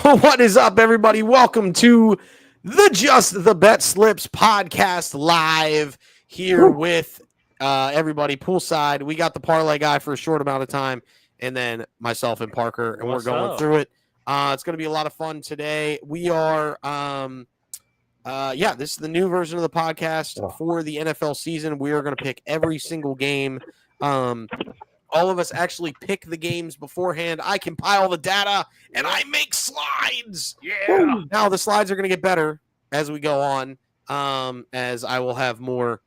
What is up, everybody? Welcome to the Just the Betslips podcast live here with everybody poolside. We got the parlay guy for a short amount of time, and then myself and Parker, and we're going through it. It's going to be a lot of fun today. We are, this is the new version of the podcast for the NFL season. We are going to pick every single game. All of us actually pick the games beforehand. I compile the data, and I make slides. Yeah. Now, the slides are going to get better as we go on, as I will have more.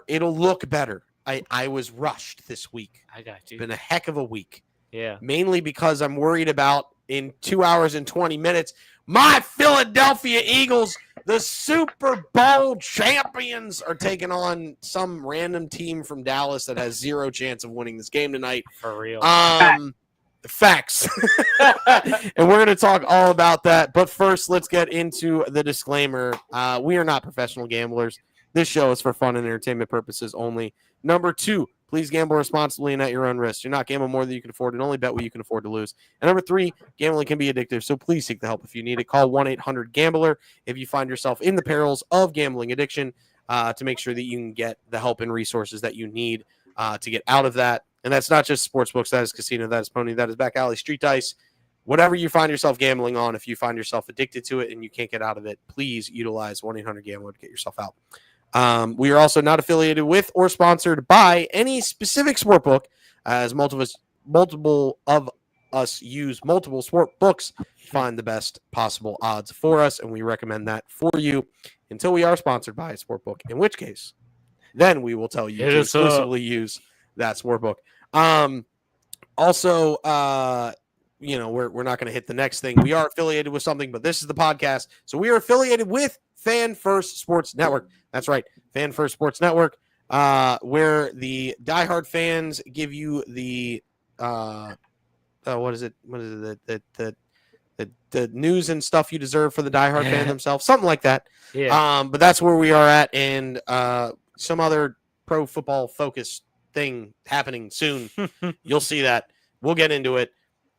It'll look better. I was rushed this week. I got you. It's been a heck of a week. Yeah. Mainly because I'm worried about, in 2 hours and 20 minutes, my Philadelphia Eagles, the Super Bowl champions, are taking on some random team from Dallas that has zero chance of winning this game tonight. For real. Facts. And we're going to talk all about that. But first, let's get into the disclaimer. We are not professional gamblers. This show is for fun and entertainment purposes only. Number 2, please gamble responsibly and at your own risk. Do not gamble more than you can afford and only bet what you can afford to lose. And number 3, gambling can be addictive, so please seek the help if you need it. Call 1-800-GAMBLER if you find yourself in the perils of gambling addiction, to make sure that you can get the help and resources that you need to get out of that. And that's not just sportsbooks. That is casino. That is pony. That is back alley, street dice. Whatever you find yourself gambling on, if you find yourself addicted to it and you can't get out of it, please utilize 1-800-GAMBLER to get yourself out. We are also not affiliated with or sponsored by any specific sportbook, as multiple of us use multiple sport books to find the best possible odds for us, and we recommend that for you until we are sponsored by a sportbook, in which case then we will tell you to exclusively use that sportbook. Also, we're not going to hit the next thing. We are affiliated with something, but this is the podcast, so we are affiliated with Fan First Sports Network. That's right, Fan First Sports Network, where the diehard fans give you the the news and stuff you deserve for the diehard fan themselves, something like that. Yeah. But that's where we are at, and some other pro football focused thing happening soon. You'll see that. We'll get into it.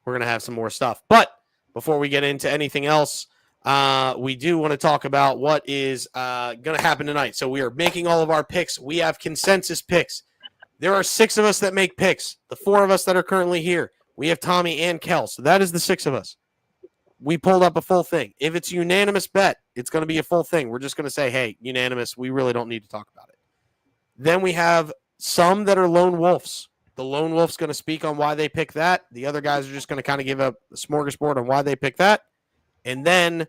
We're gonna have some more stuff, but before we get into anything else, we do want to talk about what is going to happen tonight. So we are making all of our picks. We have consensus picks. There are 6 of us that make picks. The 4 of us that are currently here. We have Tommy and Kel. So that is the 6 of us. We pulled up a full thing. If it's a unanimous bet, it's going to be a full thing. We're just going to say, hey, unanimous. We really don't need to talk about it. Then we have some that are lone wolves. The lone wolf's going to speak on why they pick that. The other guys are just going to kind of give a smorgasbord on why they pick that. And then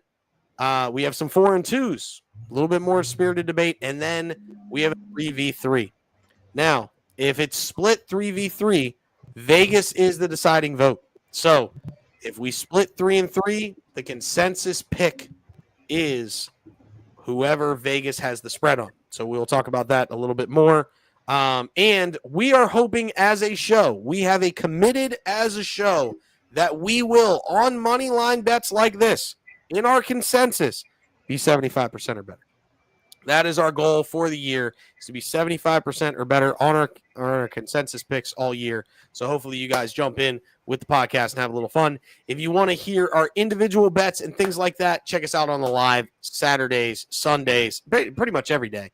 we have some 4 and 2s, a little bit more spirited debate. And then we have a 3v3. Now, if it's split 3v3, Vegas is the deciding vote. So if we split 3 and 3, the consensus pick is whoever Vegas has the spread on. So we'll talk about that a little bit more. And we are hoping as a show, we have a committed as a show that we will, on money line bets like this, in our consensus, be 75% or better. That is our goal for the year, is to be 75% or better on our consensus picks all year. So hopefully you guys jump in with the podcast and have a little fun. If you want to hear our individual bets and things like that, check us out on the live Saturdays, Sundays, pretty much every day.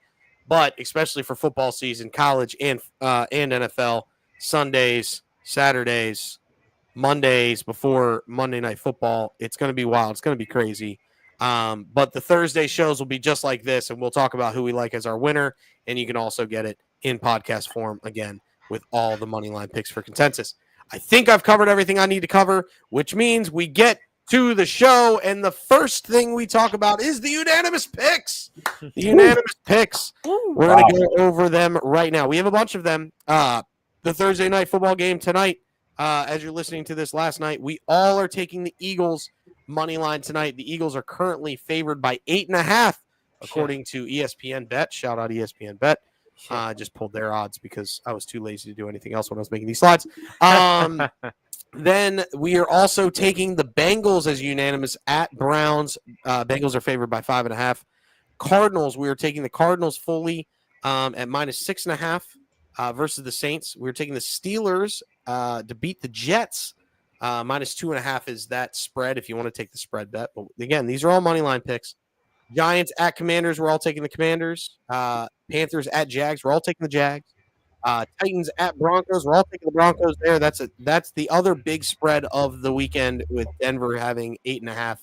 But especially for football season, college and NFL, Sundays, Saturdays, Mondays before Monday Night Football. It's going to be wild. It's going to be crazy. But the Thursday shows will be just like this, and we'll talk about who we like as our winner, and you can also get it in podcast form, again, with all the money line picks for consensus. I think I've covered everything I need to cover, which means we get to the show, and the first thing we talk about is the unanimous picks. The unanimous picks. We're going to go over them right now. We have a bunch of them. The Thursday night football game tonight, as you're listening to this last night, we all are taking the Eagles money line tonight. The Eagles are currently favored by 8.5, according to ESPN Bet. Shout out ESPN Bet. I just pulled their odds because I was too lazy to do anything else when I was making these slides. Then we are also taking the Bengals as unanimous at Browns. Bengals are favored by 5.5. Cardinals, we are taking the Cardinals fully at -6.5 versus the Saints. We're taking the Steelers to beat the Jets -2.5 is that spread if you want to take the spread bet. But again, these are all money line picks. Giants at Commanders, we're all taking the Commanders. Panthers at Jags, we're all taking the Jags. Titans at Broncos, we're all taking the Broncos there. That's the other big spread of the weekend with Denver having 8.5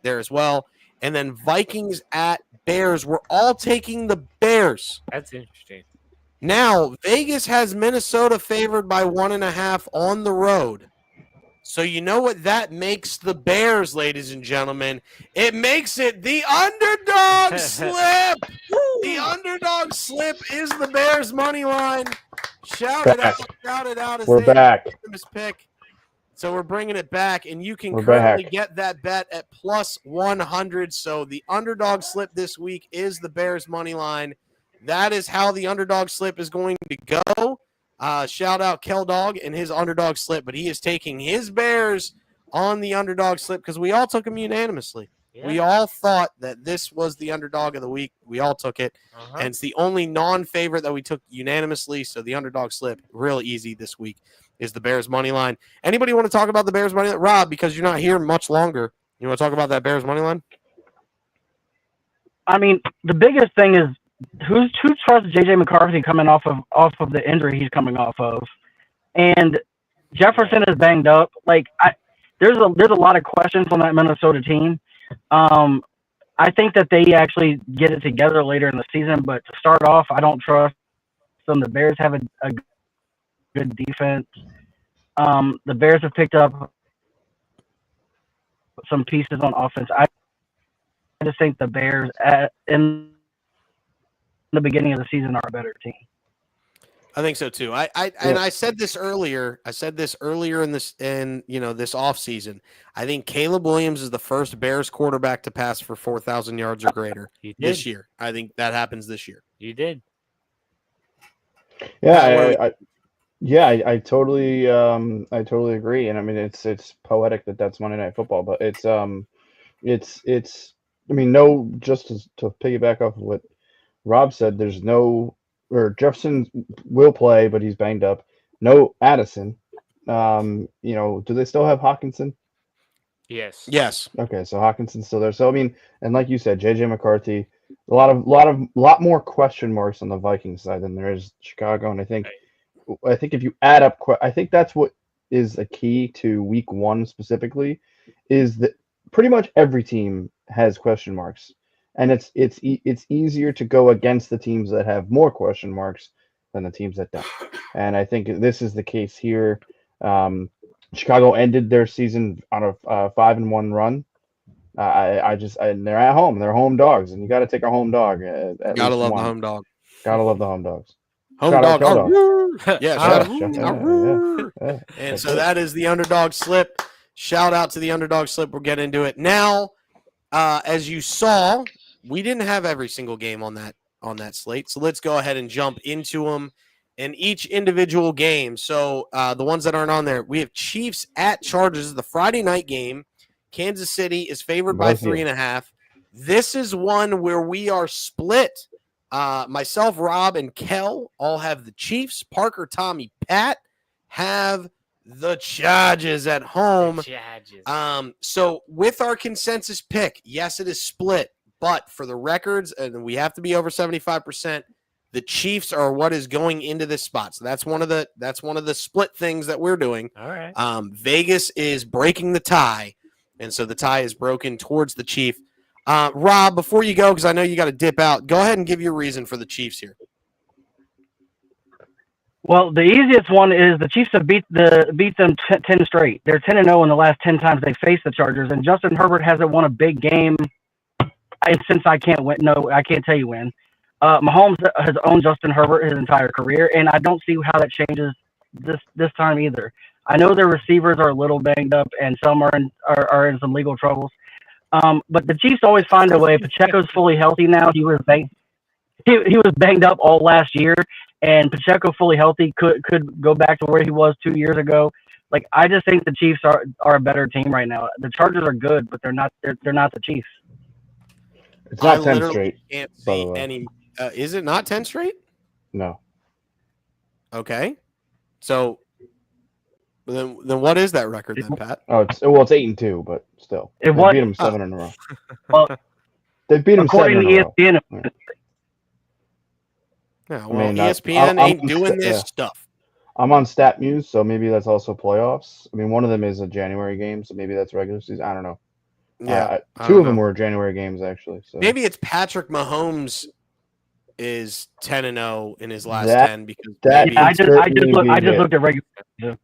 there as well. And then Vikings at Bears, we're all taking the Bears. That's interesting. Now, Vegas has Minnesota favored by 1.5 on the road. So you know what that makes the Bears, ladies and gentlemen? It makes it the underdog slip. The underdog slip is the Bears money line. Shout it out as We're back. Pick. So we're bringing it back, and you can We're currently back. get that bet at +100. So the underdog slip this week is the Bears money line. That is how the underdog slip is going to go. Shout out Kel Dog and his underdog slip, but he is taking his Bears on the underdog slip because we all took them unanimously. Yeah. We all thought that this was the underdog of the week. We all took it, and it's the only non-favorite that we took unanimously. So the underdog slip, real easy this week, is the Bears money line. Anybody want to talk about the Bears money line? Rob, because you're not here much longer, you want to talk about that Bears money line? I mean, the biggest thing is who trusts JJ McCarthy coming off of the injury he's coming off of, and Jefferson is banged up. Like there's a lot of questions on that Minnesota team. I think that they actually get it together later in the season, but to start off, I don't trust them. The Bears have a good defense. The Bears have picked up some pieces on offense. I just think the Bears in the beginning of the season are a better team. I think so too. And I said this earlier. I said this earlier in this offseason. I think Caleb Williams is the first Bears quarterback to pass for 4,000 yards or greater this year. I think that happens this year. You did. Yeah, I totally agree. And I mean, it's poetic that that's Monday Night Football, but it's I mean, no, just to piggyback off of what Rob said, Jefferson will play, but he's banged up. No Addison. Do they still have Hawkinson? Yes. Okay, so Hawkinson's still there. So I mean, and like you said, JJ McCarthy, a lot more question marks on the Vikings side than there is Chicago. And I think if you add up, I think that's what is a key to Week 1 specifically, is that pretty much every team has question marks. And it's easier to go against the teams that have more question marks than the teams that don't. And I think this is the case here. Chicago ended their season on a 5-1 run. And they're at home. They're home dogs, and you got to take a home dog. Gotta love the home dog. Gotta love the home dogs. Home dog. Yeah. And so that is the underdog slip. Shout out to the underdog slip. We'll get into it now. As you saw, we didn't have every single game on that slate. So let's go ahead and jump into them in each individual game. So the ones that aren't on there, we have Chiefs at Chargers, the Friday night game. Kansas City is favored by 3.5. This is one where we are split. Myself, Rob, and Kel all have the Chiefs. Parker, Tommy, Pat have the Chargers at home. So with our consensus pick, yes, it is split. But for the records, and we have to be over 75%, the Chiefs are what is going into this spot. So that's one of the split things that we're doing. All right. Vegas is breaking the tie, and so the tie is broken towards the Chief. Rob, before you go, because I know you got to dip out, go ahead and give your reason for the Chiefs here. Well, the easiest one is the Chiefs have beat them 10 straight. They're 10-0 in the last 10 times they faced the Chargers, and Justin Herbert hasn't won a big game since I can't tell you when. Mahomes has owned Justin Herbert his entire career, and I don't see how that changes this time either. I know their receivers are a little banged up, and some are in some legal troubles. But the Chiefs always find a way. Pacheco's fully healthy now. He was banged up all last year, and Pacheco fully healthy could go back to where he was 2 years ago. Like, I just think the Chiefs are a better team right now. The Chargers are good, but they're not the Chiefs. It's not 10 straight. Can't see any. Is it not 10 straight? No. Okay. So Then what is that record then, Pat? Oh, it's 8-2, but still, It they was beat them 7 in a row. well, They beat them 7 according in to a row. ESPN. Yeah, well, mean, ESPN I'm ain't on doing this yeah. stuff. I'm on Stat Muse, so maybe that's also playoffs. I mean, one of them is a January game, so maybe that's regular season. I don't know. Yeah, I two don't of them know. were January games actually. So Maybe it's Patrick Mahomes is 10-0 in his last That- 10 because that- maybe Yeah, I it's- just certainly looked. I be just it. looked at regular. okay.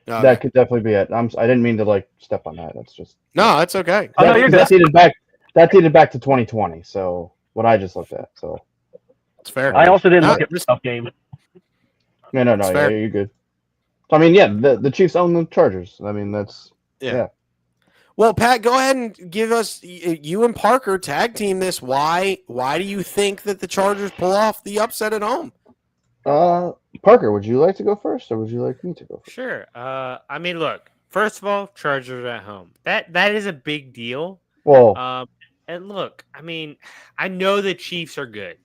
That could definitely be it. I didn't mean to like step on that. That's just No, it's okay. Oh, no, you're that dated back to 2020. So what I just looked at. So It's fair. I also didn't No, look at the just- stuff game. no, It's yeah, fair. you're good. I mean, yeah, the Chiefs own the Chargers. I mean, that's yeah. Well, Pat, go ahead and give us you and Parker tag team this. Why do you think that the Chargers pull off the upset at home? Parker, would you like to go first, or would you like me to go first? Sure. I mean, look. First of all, Chargers at home. That is a big deal. Well, And look, I mean, I know the Chiefs are good.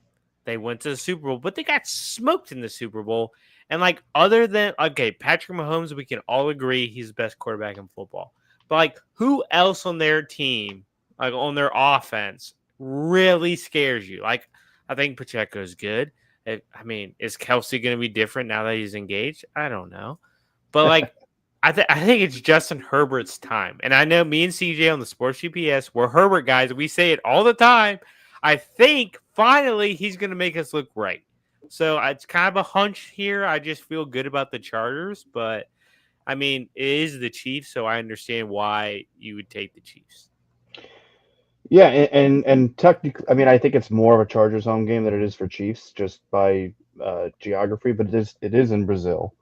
They went to the Super Bowl, but they got smoked in the Super Bowl. And like, other than Patrick Mahomes, we can all agree he's the best quarterback in football. But like, who else on their team, like on their offense, really scares you? Like, I think Pacheco's good. I mean, is Kelsey going to be different now that he's engaged? I don't know. But like, I think it's Justin Herbert's time. And I know me and CJ on the Sports GPS, we're Herbert guys. We say it all the time. I think finally he's going to make us look right. So it's kind of a hunch here. I just feel good about the Chargers. But, I mean, it is the Chiefs, so I understand why you would take the Chiefs. yeah, and technically, I mean, I think it's more of a Chargers home game than it is for Chiefs, just by geography. But it is in Brazil.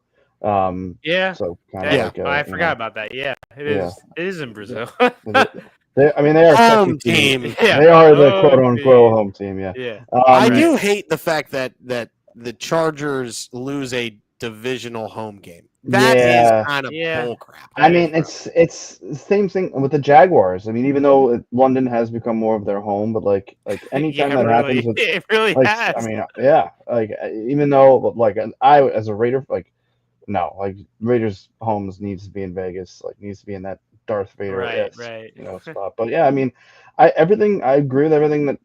Yeah. So kind of like I forgot about that. Yeah, it is in Brazil. They are Home technically- team. Yeah. They are the Home quote unquote home team. Yeah. Yeah. I Right. do hate the fact that the Chargers lose a divisional home game. That is Yeah. kind of Yeah. bullcrap. I mean, it's the same thing with the Jaguars. I mean, even though London has become more of their home, but like anytime that happens, with, it really like, has. I mean, yeah, like even though like I as a Raider, like no, like Raiders homes needs to be in Vegas, like needs to be in that Darth Vader, right. spot. But yeah, I mean, I agree with everything that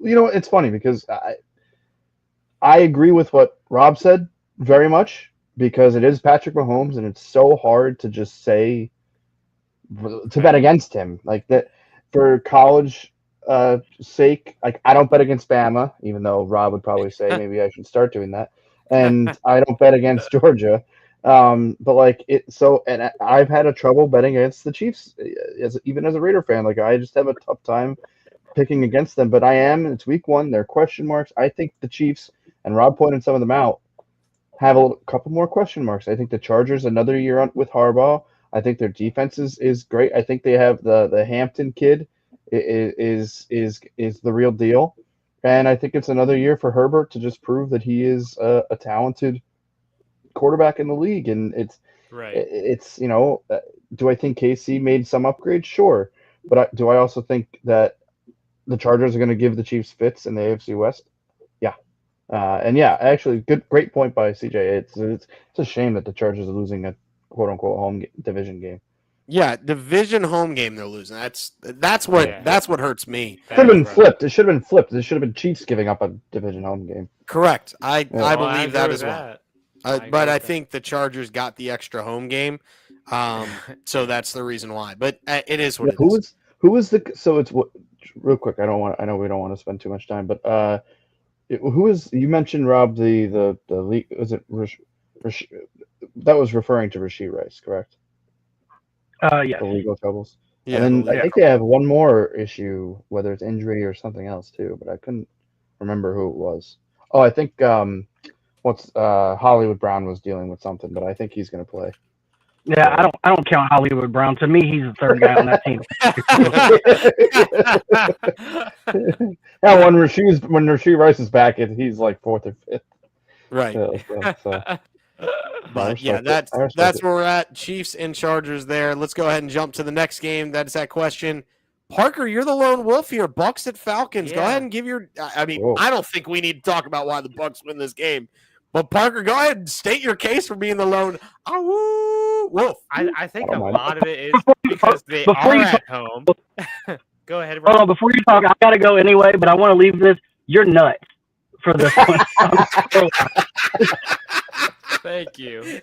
it's funny because I agree with what Rob said very much. Because it is Patrick Mahomes, and it's so hard to just say to bet against him like that for college sake. Like I don't bet against Bama, even though Rob would probably say maybe I should start doing that. And I don't bet against Georgia, but like it. So and I've had a trouble betting against the Chiefs, even as a Raider fan. Like I just have a tough time picking against them. But I am. It's week 1. They're question marks. I think the Chiefs, and Rob pointed some of them out, have a couple more question marks. I think the Chargers another year on with Harbaugh. I think their defense is great. I think they have the Hampton kid is the real deal, and I think it's another year for Herbert to just prove that he is a talented quarterback in the league. And it's do I think KC made some upgrades? Sure, but do I also think that the Chargers are going to give the Chiefs fits in the AFC West? Yeah. And yeah, actually, great point by CJ. It's a shame that the Chargers are losing a quote unquote home division game. Yeah, division home game they're losing. That's what hurts me. Should have been flipped. It should have been flipped. It should have been Chiefs giving up a division home game. Correct. I Yeah. believe that as well. But I think the Chargers got the extra home game, so that's the reason why. But it is what it is. Who was the? So it's real quick. I know we don't want to spend too much time, but who is? You mentioned Rob the league. Was it that was referring to Rashee Rice, correct? Yeah. The legal troubles. Yeah, And then I think they have one more issue, whether it's injury or something else too, but I couldn't remember who it was. Oh, I think Hollywood Brown was dealing with something, but I think he's going to play. Yeah, I don't count Hollywood Brown. To me, he's the third guy on that team. Yeah, when Rashee Rice is back, he's like 4th or 5th. Right. So. But yeah, that's where we're at. Chiefs and Chargers there. Let's go ahead and jump to the next game. That's that question. Parker, you're the lone wolf here. Bucks at Falcons. Yeah. Go ahead and give your. I mean, Whoa. I don't think we need to talk about why the Bucks win this game, But Parker, go ahead and state your case for being the lone wolf. I think I a don't mind. lot of it is because they Before are you at home. Go ahead, Hold Rob. on, before you talk, I gotta go anyway, but I want to leave this. You're nuts for this one. Thank you.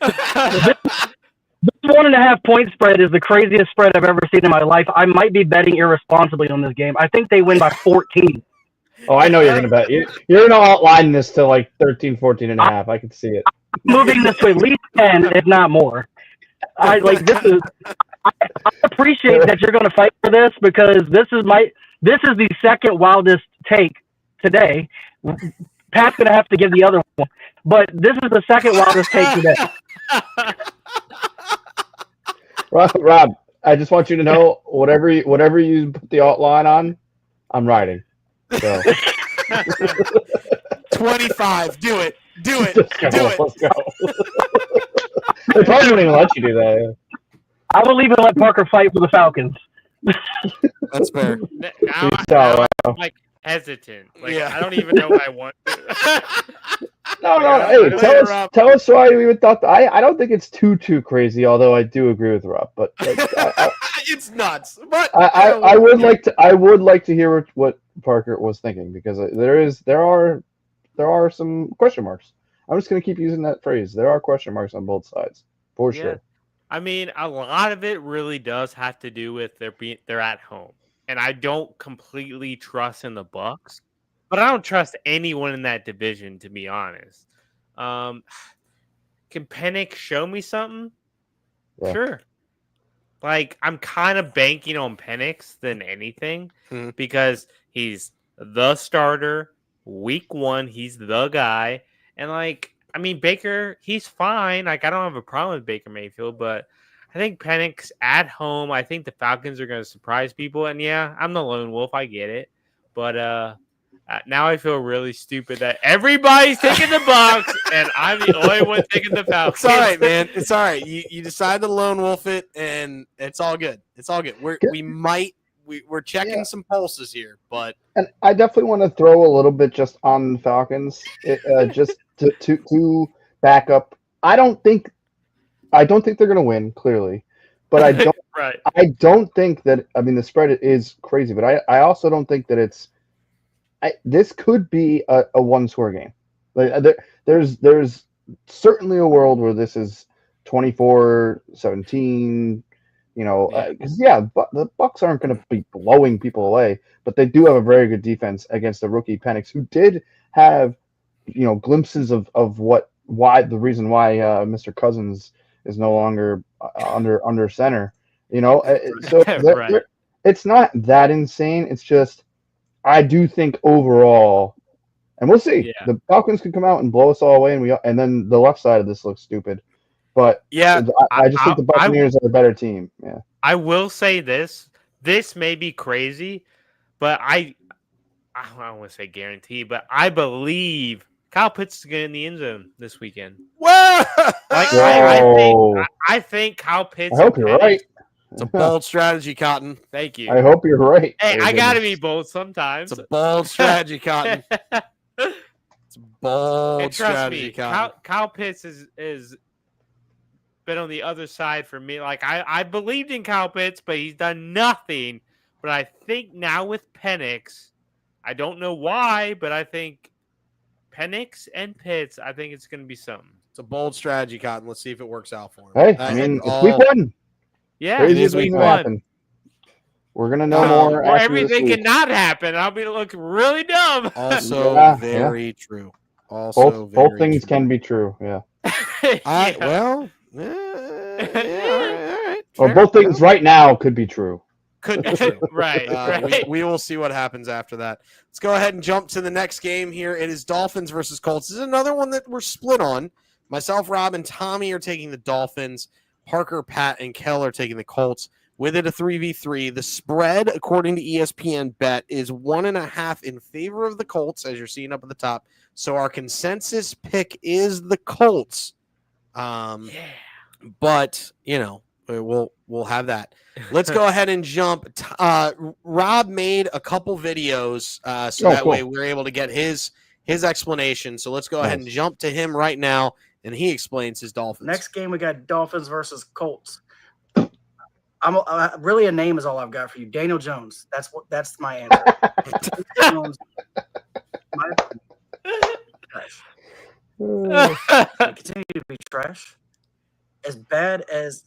This 1.5 point spread is the craziest spread I've ever seen in my life. I might be betting irresponsibly on this game. I think they win by 14. Oh, I know you're going to bet. You're going to outline this to like 13, 14 and a half. I can see it. Moving this to at least 10, if not more. I appreciate that you're going to fight for this because this is the second wildest take today. Pat's going to have to give the other one, but this is the second wildest take today. Rob, I just want you to know whatever you put the outline on, I'm riding. So 25. Do it. Do it. let's go. Do it. Let's go. They probably won't even let you do that. I will even let Parker fight for the Falcons. That's fair. Now I'm like hesitant. Like Yeah. I don't even know what I want to. No. Yeah, Hey, Rob. tell us why you even thought. I don't think it's too crazy. Although I do agree with Rob, but It's nuts. But I would like to hear what Parker was thinking because there are some question marks. I'm just gonna keep using that phrase. There are question marks on both sides for sure. I mean, a lot of it really does have to do with they're at home, and I don't completely trust in the Bucks, but I don't trust anyone in that division, to be honest. Can Penix show me something? Yeah. Sure. Like I'm kind of banking on Penix than anything Mhm. because he's the starter. Week 1, he's the guy, and like. I mean, Baker, he's fine. Like, I don't have a problem with Baker Mayfield, but I think Penix at home, I think the Falcons are going to surprise people. And yeah, I'm the lone wolf. I get it. But now I feel really stupid that everybody's taking the Bucks and I'm the only one taking the Falcons. It's all right, man. It's all right. You decide to lone wolf it, and it's all good. It's all good. We're checking some pulses here, but And I definitely want to throw a little bit just on the Falcons, just to back up. I don't think they're going to win clearly, but I don't. Right. I don't think that. I mean, the spread is crazy, but I also don't think that it's. This could be a one-score game. Like, there's certainly a world where this is 24-17. You know, because the Bucks aren't going to be blowing people away, but they do have a very good defense against the rookie Penix, who did have, glimpses of the reason why Mr. Cousins is no longer under center. So Right. it's not that insane. It's just I do think overall, and we'll see. Yeah. The Falcons could come out and blow us all away, and then the left side of this looks stupid. But yeah, I just think the Buccaneers are a better team. Yeah. I will say this. This may be crazy, but I don't want to say guarantee, but I believe Kyle Pitts is going in the end zone this weekend. Whoa! Like I think Kyle Pitts. I hope you're right. It's a bold strategy, Cotton. Thank you. I hope you're right. Hey, Oh, I got to goodness. be bold sometimes. It's a bold strategy, Cotton. It's a bold And trust strategy, me, Cotton. Kyle Pitts is been on the other side for me. Like I believed in Kyle Pitts, but he's done nothing. But I think now with Penix, I don't know why, but I think Penix and Pitts, I think it's going to be something. It's a bold strategy, Cotton. Let's see if it works out for him. Hey, I mean, it's week 1. Yeah, Crazy it is things week will 1. happen. We're gonna know more. Or after everything this week. cannot happen. I'll be look really dumb. Also very true. Also both very things true. can be true. Yeah. Yeah. Well, all right. Or Fair. both things right now could be true. Could be true. right. Right. We will see what happens after that. Let's go ahead and jump to the next game here. It is Dolphins versus Colts. This is another one that we're split on. Myself, Rob, and Tommy are taking the Dolphins. Parker, Pat, and Kel are taking the Colts. With it a 3v3. The spread, according to ESPN Bet, is 1.5 in favor of the Colts, as you're seeing up at the top. So our consensus pick is the Colts. But we'll have that. Let's go ahead and jump. Rob made a couple videos, so that way we're able to get his his explanation. So let's go ahead and jump to him right now, and he explains his Dolphins. Next game, we got Dolphins versus Colts. Really a name is all I've got for you. Daniel Jones. That's my answer. Jones, my trash. Continue to be trash. As bad as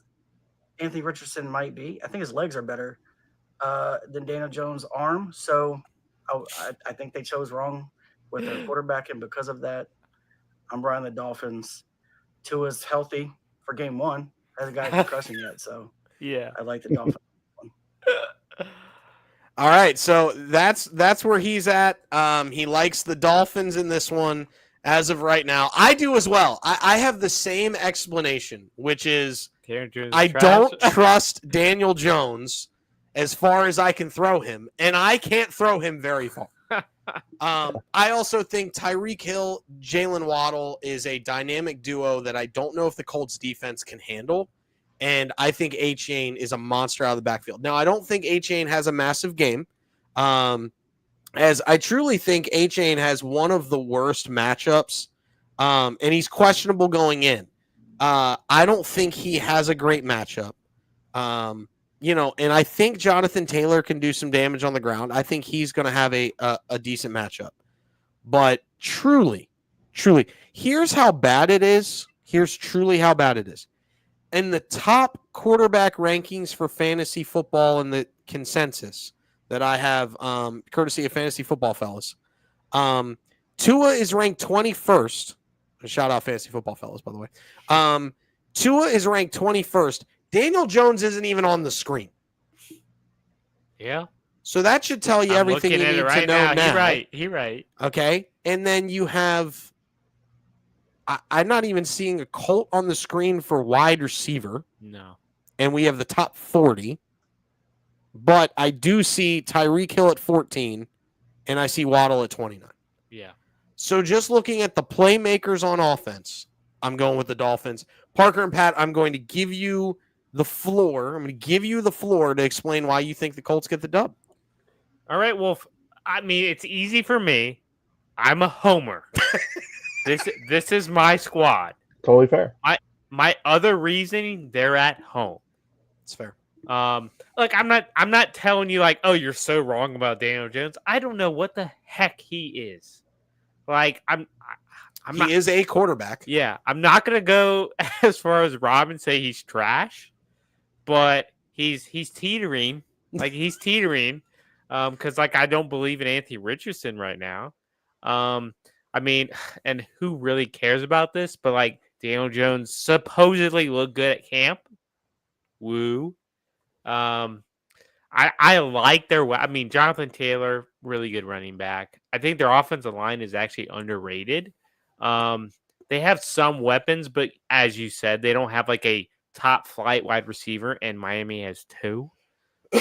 Anthony Richardson might be, I think his legs are better than Daniel Jones' arm. So I think they chose wrong with their quarterback, and because of that, I'm riding the Dolphins. Tua's healthy for game one. Hasn't got a concussion yet, so yeah, I like the Dolphins. All right, so that's where he's at. He likes the Dolphins in this one as of right now. I do as well. I have the same explanation, which is I don't trust Daniel Jones as far as I can throw him, and I can't throw him very far. I also think Tyreek Hill, Jalen Waddle is a dynamic duo that I don't know if the Colts defense can handle. And I think A-Chain is a monster out of the backfield. Now, I don't think A-Chain has a massive game, as I truly think A-Chain has one of the worst matchups, and he's questionable going in. I don't think he has a great matchup. And I think Jonathan Taylor can do some damage on the ground. I think he's going to have a decent matchup. But truly, here's how bad it is. Here's truly how bad it is. In the top quarterback rankings for fantasy football in the consensus that I have, courtesy of Fantasy Football Fellas, Tua is ranked 21st. Shout out Fantasy Football Fellas, by the way. Tua is ranked 21st. Daniel Jones isn't even on the screen. Yeah. So that should tell you everything you need to know now. You're right. Okay. And then you have, I'm not even seeing a Colt on the screen for wide receiver. No. And we have the top 40. But I do see Tyreek Hill at 14, and I see Waddle at 29. Yeah. So just looking at the playmakers on offense, I'm going with the Dolphins. Parker and Pat, I'm going to give you the floor. I'm going to give you the floor to explain why you think the Colts get the dub. All right, Wolf. I mean, it's easy for me. I'm a homer. This is my squad. Totally fair. My other reasoning, they're at home. It's fair. Look, I'm not telling you like, oh, you're so wrong about Daniel Jones. I don't know what the heck he is. Like, he is a quarterback. Yeah, I'm not gonna go as far as Rob and say he's trash, but he's teetering. Like he's teetering. Because like I don't believe in Anthony Richardson right now. I mean, and who really cares about this? But like Daniel Jones supposedly looked good at camp. Woo. I like their. I mean, Jonathan Taylor, really good running back. I think their offensive line is actually underrated. They have some weapons, but as you said, they don't have like a top flight wide receiver, and Miami has two.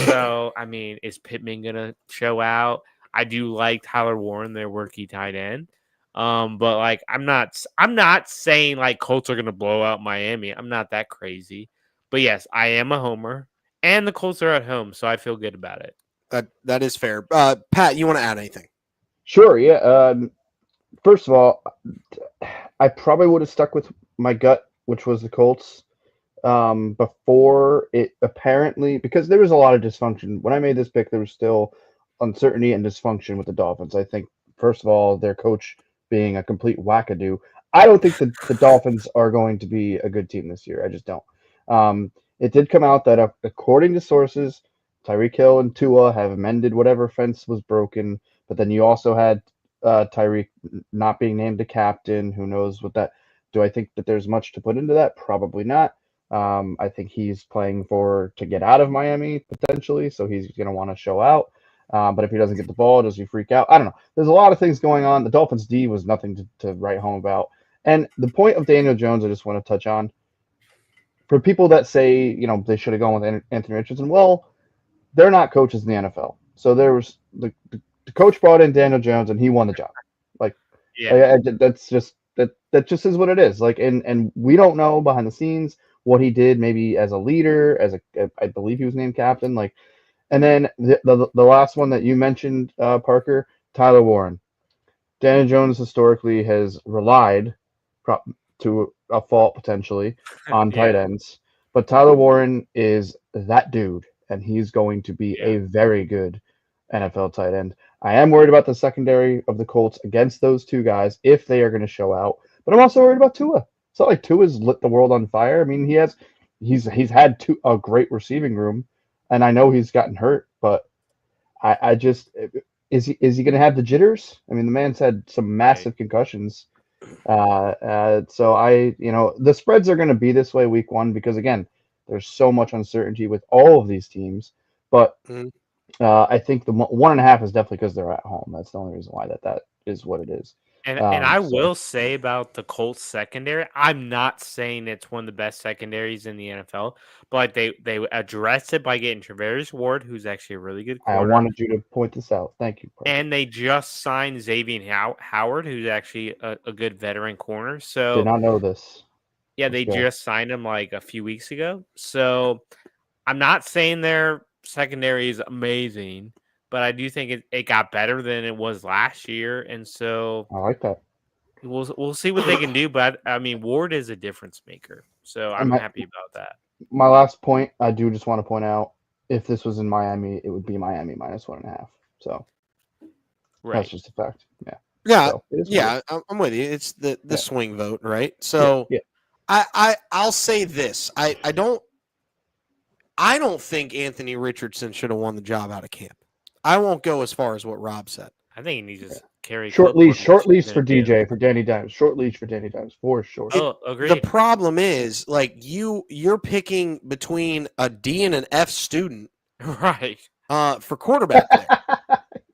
So, I mean, is Pittman gonna show out? I do like Tyler Warren, their rookie tight end. But like, I'm not saying like Colts are gonna blow out Miami. I'm not that crazy. But yes, I am a homer, and the Colts are at home, so I feel good about it. That is fair. Pat, you want to add anything? Sure. Yeah. First of all, I probably would have stuck with my gut, which was the Colts. Before it apparently, because there was a lot of dysfunction. When I made this pick, there was still uncertainty and dysfunction with the Dolphins. I think, first of all, their coach being a complete wackadoo. I don't think the Dolphins are going to be a good team this year. I just don't. It did come out that according to sources, Tyreek Hill and Tua have amended whatever fence was broken, but then you also had Tyreek not being named a captain. Who knows what that? Do I think that there's much to put into that? Probably not. I think he's playing to get out of Miami potentially, so he's going to want to show out. But if he doesn't get the ball, does he freak out? I don't know. There's a lot of things going on. The Dolphins D was nothing to write home about. And the point of Daniel Jones, I just want to touch on. For people that say, they should have gone with Anthony Richardson, well, they're not coaches in the NFL. So there was the coach brought in Daniel Jones, and he won the job. That's just that just is what it is. Like, and we don't know behind the scenes what he did, maybe as a leader, I believe he was named captain. Like, and then the last one that you mentioned, Parker, Tyler Warren. Daniel Jones historically has relied, to a fault potentially, on tight Yeah. ends. But Tyler Warren is that dude, and he's going to be a Yeah. very good NFL tight end. I am worried about the secondary of the Colts against those two guys if they are going to show out. But I'm also worried about Tua. It's not like Tua's lit the world on fire. I mean, he's had a great receiving room, and I know he's gotten hurt, but I just is he going to have the jitters? I mean, the man's had some massive concussions. So the spreads are going to be this way week 1 because again, there's so much uncertainty with all of these teams. But Mhm. I think the 1.5 is definitely because they're at home. That's the only reason why that is what it is. And I So will say about the Colts secondary, I'm not saying it's one of the best secondaries in the NFL, but they addressed it by getting Travaris Ward, who's actually a really good I corner, wanted you to point this out. Thank you, Parker. and they just signed Xavier Howard, who's actually a good veteran corner. Did So not know this. yeah, Let's they go. just signed him like a few weeks ago. So I'm not saying their secondary is amazing, but I do think it got better than it was last year, and so I like that. we'll see what they can do. But I mean, Ward is a difference maker, so And I'm happy about that. my last point, I do just want to point out, if this was in Miami, it would be Miami minus 1.5. So Right? that's just a fact. Yeah. Yeah, So it is what it is. I'm with you. It's the Yeah. swing vote, right? So Yeah. I'll say this. I don't think Anthony Richardson should have won the job out of camp. I won't go as far as what Rob said. I think he needs to carry Short clipboard leash what he's for gonna do. DJ, for Danny Dimes. Short leash for Danny Dimes, for sure. Oh, agree. The problem is, like, you're picking between a D and an F student Right? for quarterback there.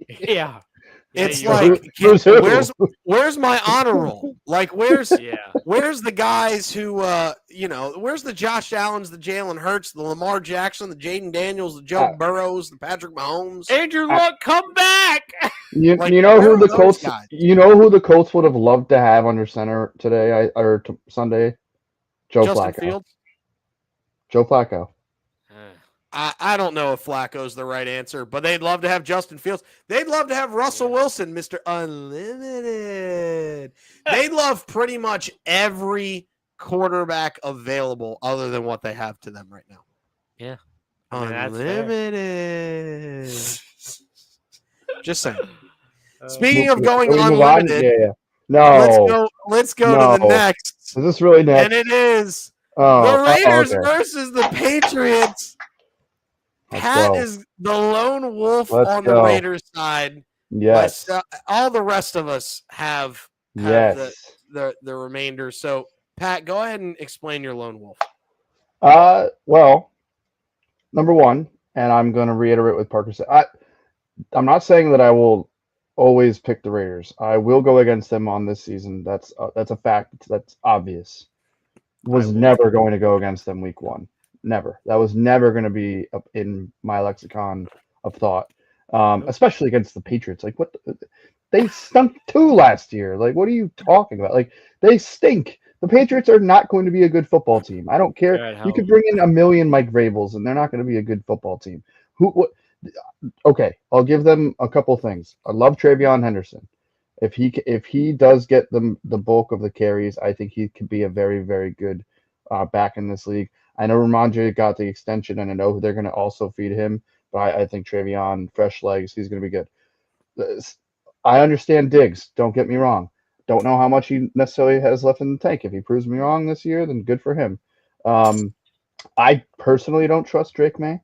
Yeah. It's you're like, right. Who's who? where's my honor roll? Like, where's Yeah. the guys who where's the Josh Allens, the Jalen Hurts, the Lamar Jackson, the Jaden Daniels, the Joe Burrows, the Patrick Mahomes? Andrew Luck, come back. You, Like, you know where who are the those Colts? guys? You know who the Colts would have loved to have under center today, Sunday? Joe Justin Flacco. Fields? Joe Flacco. I don't know if Flacco's the right answer, but they'd love to have Justin Fields. They'd love to have Russell Wilson, Mr. Unlimited. They'd love pretty much every quarterback available other than what they have to them right now. Yeah. I mean, that's fair. Unlimited. Just saying. Speaking of Can going we move on? unlimited, Yeah. No. let's go to the No. next. Is this really next? And it is Oh, the Raiders okay. versus the Patriots. Let's Pat go. is the lone wolf Let's on go. the Raiders side. Yes. All the rest of us have Yes. the remainder. So, Pat, go ahead and explain your lone wolf. Well, number one, and I'm going to reiterate what Parker said. I'm not saying that I will always pick the Raiders. I will go against them on this season. That's a fact. That's obvious. Was never going to go against them week 1. Never. That was never going to be in my lexicon of thought. Especially against the Patriots. Like, what? They stunk too last year. Like, what are you talking about? Like, they stink. The Patriots are not going to be a good football team. I don't care. You could bring in a million Mike Vrabels, and they're not going to be a good football team. Okay, I'll give them a couple things. I love Travion Henderson. If he does get the bulk of the carries, I think he could be a very, very good back in this league. I know Ramondre got the extension, and I know they're going to also feed him, but I think Travion, fresh legs, he's going to be good. I understand Diggs. Don't get me wrong. Don't know how much he necessarily has left in the tank. If he proves me wrong this year, then good for him. I personally don't trust Drake May.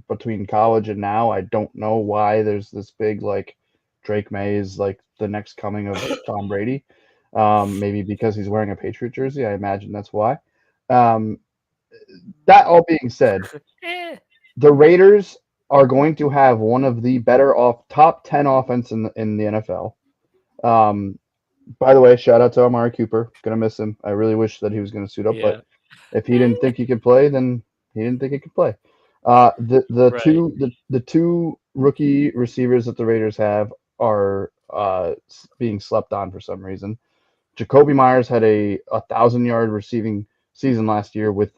Between college and now, I don't know why there's this big, like, Drake May is like the next coming of Tom Brady. Maybe because he's wearing a Patriot jersey. I imagine that's why. That all being said, the Raiders are going to have one of the better top 10 offense in the NFL. By the way, shout out to Amari Cooper. Gonna miss him. I really wish that he was gonna suit up, but if he didn't think he could play, then he didn't think he could play. The two rookie receivers that the Raiders have are being slept on for some reason. Jacoby Myers had a 1,000-yard receiving season last year with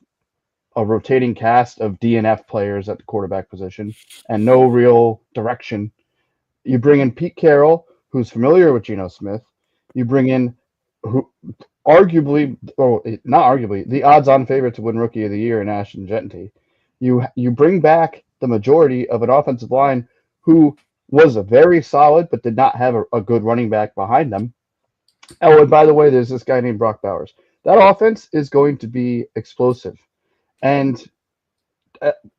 a rotating cast of DNF players at the quarterback position and no real direction. You bring in Pete Carroll, who's familiar with Geno Smith. You bring in who arguably, or not arguably, the odds-on favorite to win Rookie of the Year in Ashton Jeanty. You bring back the majority of an offensive line who was a very solid but did not have a good running back behind them. Oh, and by the way, there's this guy named Brock Bowers. That offense is going to be explosive. And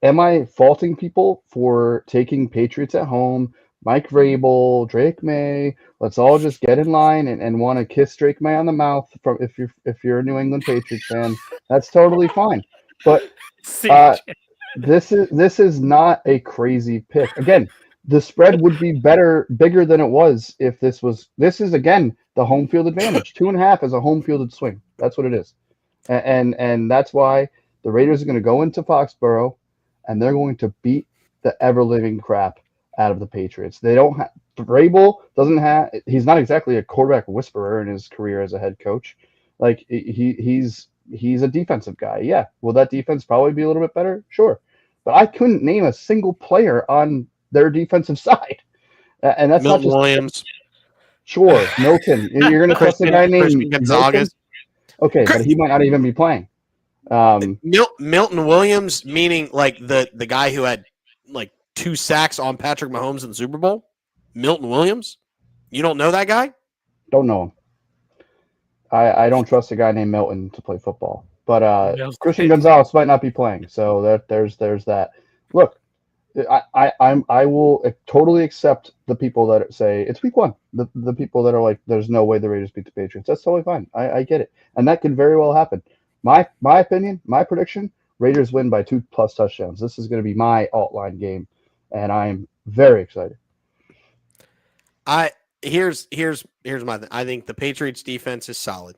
am I faulting people for taking Patriots at home? Mike Vrabel, Drake May. Let's all just get in line and want to kiss Drake May on the mouth. From if you're a New England Patriots fan, that's totally fine. But this is not a crazy pick. Again, the spread would be bigger than it was if this was. This is again the home field advantage. 2.5 is a home fielded swing. That's what it is, and that's why the Raiders are going to go into Foxborough, and they're going to beat the ever living crap out of the Patriots. They don't have. Vrabel doesn't have. He's not exactly a quarterback whisperer in his career as a head coach. Like he's a defensive guy. Yeah. Will that defense probably be a little bit better? Sure. But I couldn't name a single player on their defensive side. And that's Milton not just Williams. Sure. Milton. You're going to trust a guy named Christian Gonzalez. Milton? Okay, but he might not even be playing. Milton Williams, meaning like the guy who had like 2 sacks on Patrick Mahomes in the Super Bowl? Milton Williams? You don't know that guy? Don't know him. I don't trust a guy named Milton to play football. But Christian Gonzalez might not be playing, so there's that. Look, I will totally accept the people that say it's week 1. The people that are like, there's no way the Raiders beat the Patriots. That's totally fine. I get it, and that could very well happen. My opinion, my prediction: Raiders win by 2+ touchdowns. This is going to be my alt line game, and I'm very excited. Here's my thing. I think the Patriots defense is solid.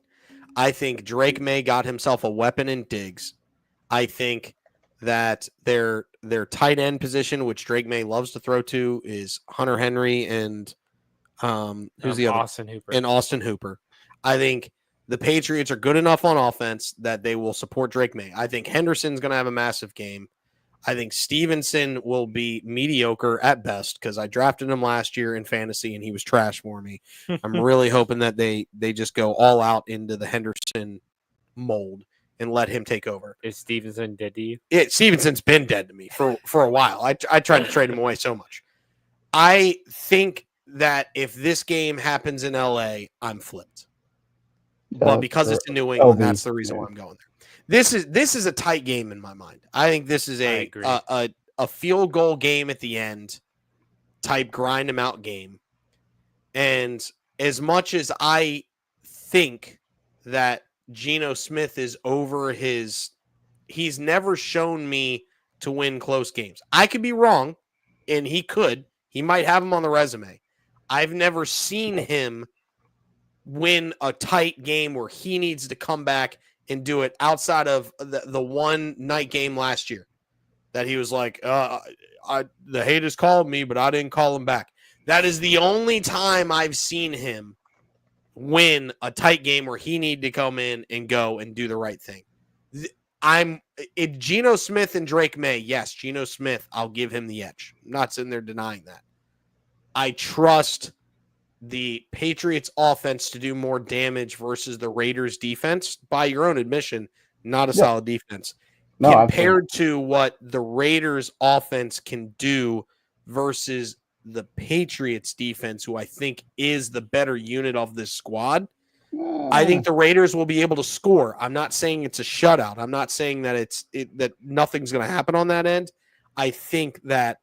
I think Drake May got himself a weapon in Diggs. I think that their tight end position, which Drake May loves to throw to, is Hunter Henry and who's the other? Austin Hooper. And Austin Hooper. I think the Patriots are good enough on offense that they will support Drake May. I think Henderson's going to have a massive game. I think Stevenson will be mediocre at best because I drafted him last year in fantasy and he was trash for me. I'm really hoping that they just go all out into the Henderson mold and let him take over. Is Stevenson dead to you? Stevenson's been dead to me for a while. I tried to trade him away so much. I think that if this game happens in LA, I'm flipped. But because it's in New England, that's the reason why I'm going there. This is a tight game in my mind. I think this is a field goal game at the end type grind them out game. And as much as I think that Geno Smith is over he's never shown me to win close games. I could be wrong, and he might have him on the resume. I've never seen him win a tight game where he needs to come back and do it outside of the one night game last year that he was like, the haters called me, but I didn't call him back. That is the only time I've seen him win a tight game where he needed to come in and go and do the right thing. Geno Smith and Drake May. Yes, Geno Smith, I'll give him the edge. I'm not sitting there denying that. I trust the Patriots offense to do more damage versus the Raiders defense. By your own admission, not a solid defense. No, compared to what the Raiders offense can do versus the Patriots defense, who I think is the better unit of this squad. I think the Raiders will be able to score. I'm not saying it's a shutout. I'm not saying that that nothing's going to happen on that end. I think that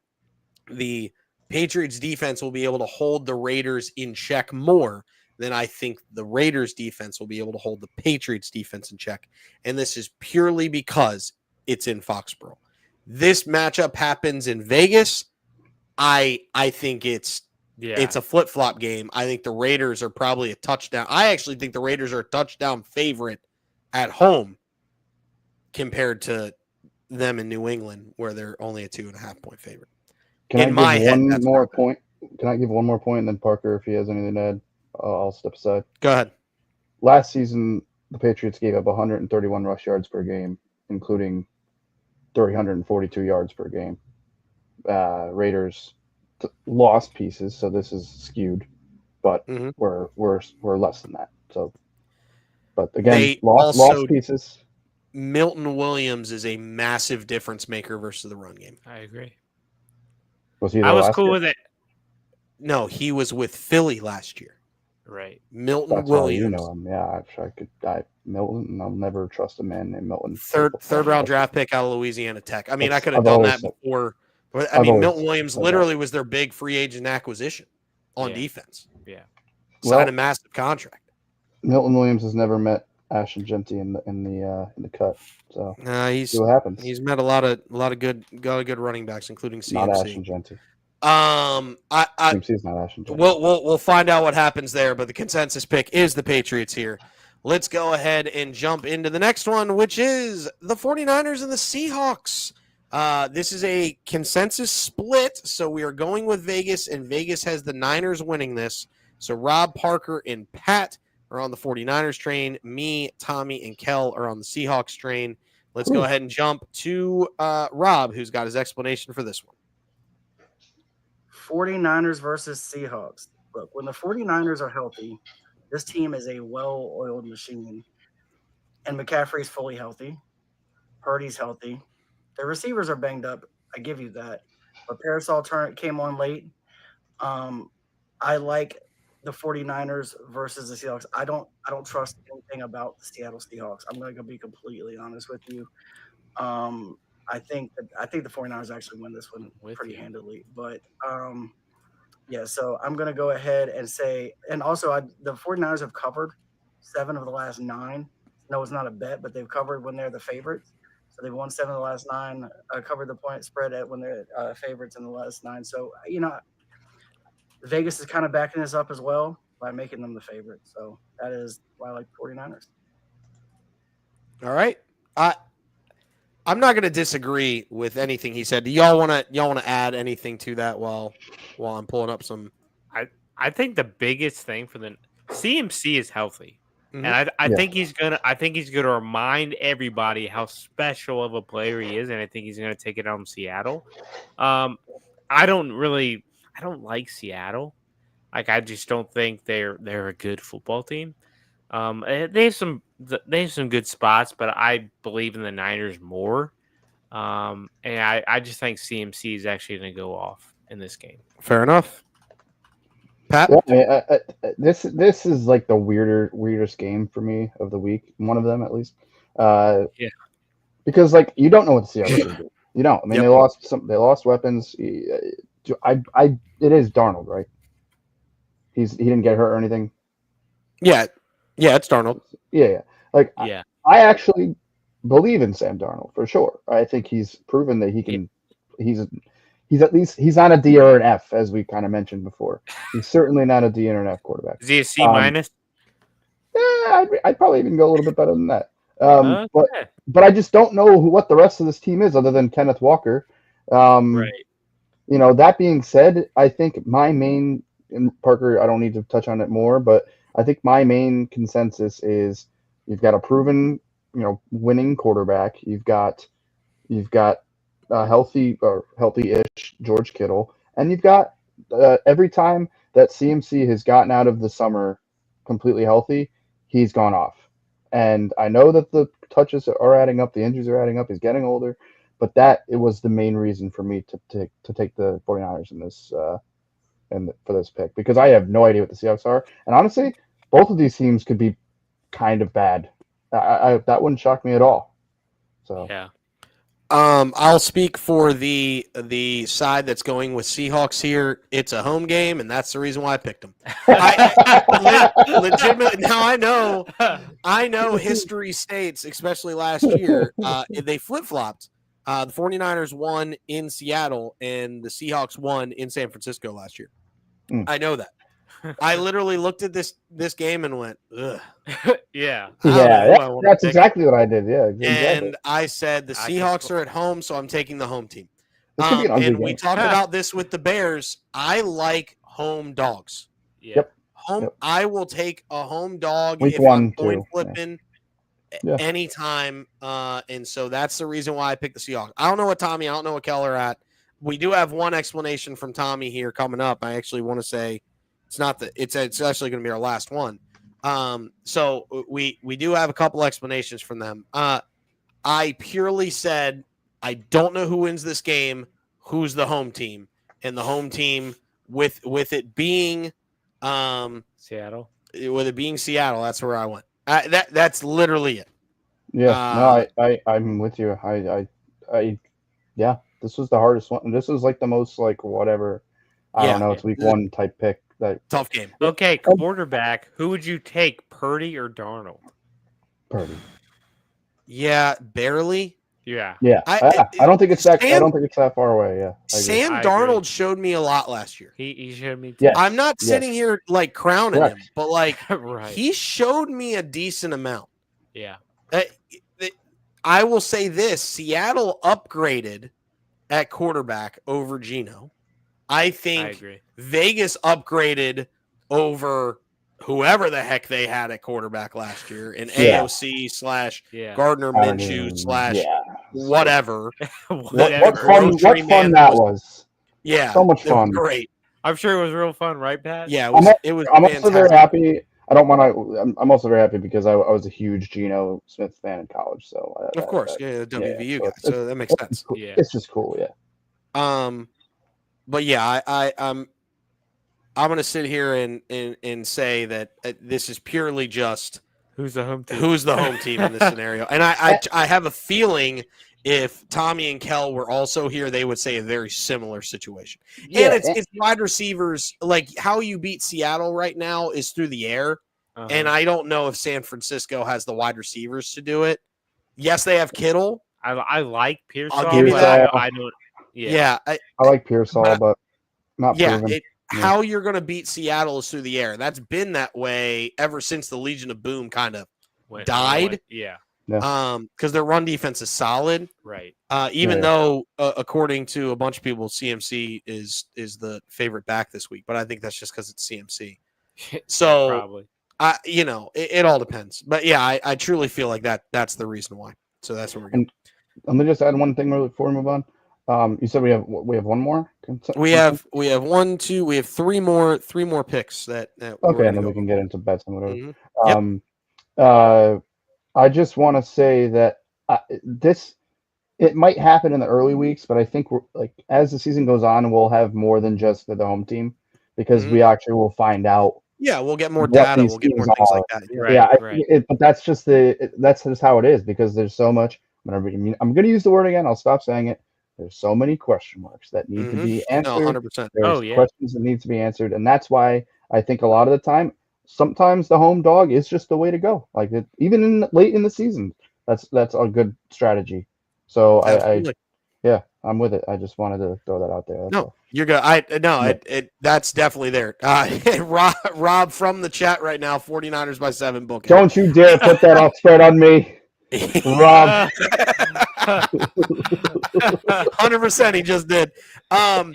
the Patriots defense will be able to hold the Raiders in check more than I think the Raiders defense will be able to hold the Patriots defense in check. And this is purely because it's in Foxborough. This matchup happens in Vegas. I think it's a flip-flop game. I think the Raiders are probably a touchdown. I actually think the Raiders are a touchdown favorite at home compared to them in New England, where they're only a 2.5-point favorite. Can I give one more point? Can I give one more point, and then Parker, if he has anything to add, I'll step aside. Go ahead. Last season, the Patriots gave up 131 rush yards per game, including 342 yards per game. Raiders lost pieces, so this is skewed. but Mhm. we're less than that. So, but again, They lost also pieces. Milton Williams is a massive difference maker versus the run game. I agree. Was he I there was last cool year? with it. No, he was with Philly last year. Right. Milton That's how Williams, you know him. Yeah, Milton. I'll never trust a man named Milton. third round draft pick out of Louisiana Tech. I mean, I could have I've done always that said- before. But I I've mean, always Milton Williams said that. literally was their big free agent acquisition on Yeah. defense. Yeah. Signed Well- a massive contract. Milton Williams has never met Ashton Genty in the cut. So He's see what happens. he's met a lot of good running backs, including Not CMC. Ashton Genty. CMC's not Ashton Genty. We'll find out what happens there, but the consensus pick is the Patriots here. Let's go ahead and jump into the next one, which is the 49ers and the Seahawks. This is a consensus split, so we are going with Vegas, and Vegas has the Niners winning this. So Rob, Parker, and Pat are on the 49ers train. Me, Tommy, and Kel are on the Seahawks train. Let's go ahead and jump to Rob, who's got his explanation for this one. 49ers versus Seahawks. Look, when the 49ers are healthy, this team is a well-oiled machine. And McCaffrey's fully healthy. Purdy's healthy. The receivers are banged up. I give you that. But Parasol came on late. I like the 49ers versus the Seahawks. I don't trust anything about the Seattle Seahawks. I'm going to be completely honest with you. I think the 49ers actually win this one pretty handily. But yeah, so I'm going to go ahead and say, and also the 49ers have covered 7 of the last 9. No, it's not a bet, but they've covered when they're the favorites. So they've won 7 of the last 9, covered the point spread when they're favorites in the last 9. So, Vegas is kind of backing this up as well by making them the favorite. So that is why I like the 49ers. All right. I'm not going to disagree with anything he said. Do y'all want to add anything to that while I'm pulling up some? I think the biggest thing for the CMC is healthy. Mhm. And I think he's gonna remind everybody how special of a player he is, and I think he's gonna take it on Seattle. I don't like Seattle. Like, I just don't think they're a good football team. They have some good spots, but I believe in the Niners more. And I just think CMC is actually going to go off in this game. Fair enough. Pat? Yeah, this is like the weirdest game for me of the week. One of them, at least. Yeah. Because you don't know what the Seahawks are going to do. You don't. I mean, Yep. they lost weapons. It is Darnold, right? He didn't get hurt or anything. Yeah, it's Darnold. Yeah. Yeah. I actually believe in Sam Darnold for sure. I think he's proven that he can. He's not a D or an F, as we kind of mentioned before. He's certainly not a D or an F quarterback. Is he a C minus? Yeah, I'd probably even go a little bit better than that. Okay. But I just don't know what the rest of this team is other than Kenneth Walker. Right. That being said, I think my main, and Parker, I don't need to touch on it more, but I think my main consensus is you've got a proven, winning quarterback. You've got a healthy-ish George Kittle, and you've got every time that CMC has gotten out of the summer completely healthy, he's gone off. And I know that the touches are adding up, the injuries are adding up. He's getting older, but it was the main reason for me to take the 49ers in this for this pick, because I have no idea what the Seahawks are, and honestly, both of these teams could be kind of bad. That wouldn't shock me at all. So Yeah. I'll speak for the side that's going with Seahawks here. It's a home game, and that's the reason why I picked them. Legitimately, now I know history states, especially last year, they flip-flopped. The 49ers won in Seattle, and the Seahawks won in San Francisco last year. I know that. I literally looked at this game and went, ugh. Yeah. That's exactly what I did. Yeah, exactly. And I said the Seahawks are at home, so I'm taking the home team. This could be an ugly and game. we talked about this with the Bears. I like home dogs. Yeah. Yep. Home. I will take a home dog Week if one, I'm coin too. flipping Yeah. anytime. And so that's the reason why I picked the Seahawks. I don't know what Tommy, I don't know what Keller at. We do have one explanation from Tommy here coming up. I actually want to say It's actually going to be our last one. So we do have a couple explanations from them. I purely said I don't know who wins this game. Who's the home team? And the home team with it being Seattle. with it being Seattle, that's where I went. That's literally it. Yeah, no, I'm with you. Yeah, this was the hardest one. This was like the most like whatever. I Yeah. don't know. It's week one type pick. That Tough game. Okay, quarterback. Who would you take, Purdy or Darnold? Purdy. Yeah, barely. Yeah. Yeah, I don't think it's that. I don't think it's that far away. Yeah, I agree. Sam I Darnold agree. showed me a lot last year. He showed me too. Yes. I'm not sitting here like crowning Correct. him, but like Right. he showed me a decent amount. Yeah. I will say this: Seattle upgraded at quarterback over Geno. I think I agree. Vegas upgraded over whoever the heck they had at quarterback last year in Yeah. AOC / Yeah. Gardner I Minshew / yeah. whatever. What fun that was. Yeah, So much it was fun. great. I'm sure it was real fun, right, Pat? Yeah, I'm fantastic. also very happy. I don't want to. I'm also very happy because I was a huge Geno Smith fan in college. So Of course, the WVU so guy. So that makes sense. Cool. Yeah. It's just cool. Yeah. But yeah, I'm gonna sit here and say that this is purely just Who's the home team? who's the home team in this scenario, and I have a feeling if Tommy and Kel were also here, they would say a very similar situation. Yeah, And it's wide receivers. Like how you beat Seattle right now is through the air, and I don't know if San Francisco has the wide receivers to do it. Yes, they have Kittle. I like Pearsall. I'll give you but that. I don't. Yeah, I like Pearsall, but not proven. How you're going to beat Seattle is through the air. That's been that way ever since the Legion of Boom kind of died. Yeah. Because their run defense is solid. Right. Even though, according to a bunch of people, CMC is the favorite back this week. But I think that's just because it's CMC. So, probably. It all depends. But yeah, I truly feel like that's the reason why. So that's where we're going. Let me just add one thing before we move on. You said we have one more. We have 1, 2. We have three more picks that okay, and then we can get into bets and whatever. Mm-hmm. I just want to say that it might happen in the early weeks, but I think we're like as the season goes on, we'll have more than just the home team because we actually will find out. Yeah, we'll get more data. We'll get more things like that. Right. But that's just how it is because there's so much. I'm going to use the word again. I'll stop saying it. There's so many question marks that need to be answered. 100%. There's questions that need to be answered, and that's why I think a lot of the time, sometimes the home dog is just the way to go. Like even late in the season, that's a good strategy. So I'm with it. I just wanted to throw that out there. You're good. That's definitely there. Rob from the chat right now. 49ers by 7 book. Don't you dare put that off spread on me, Rob. 100%. He just did. I'm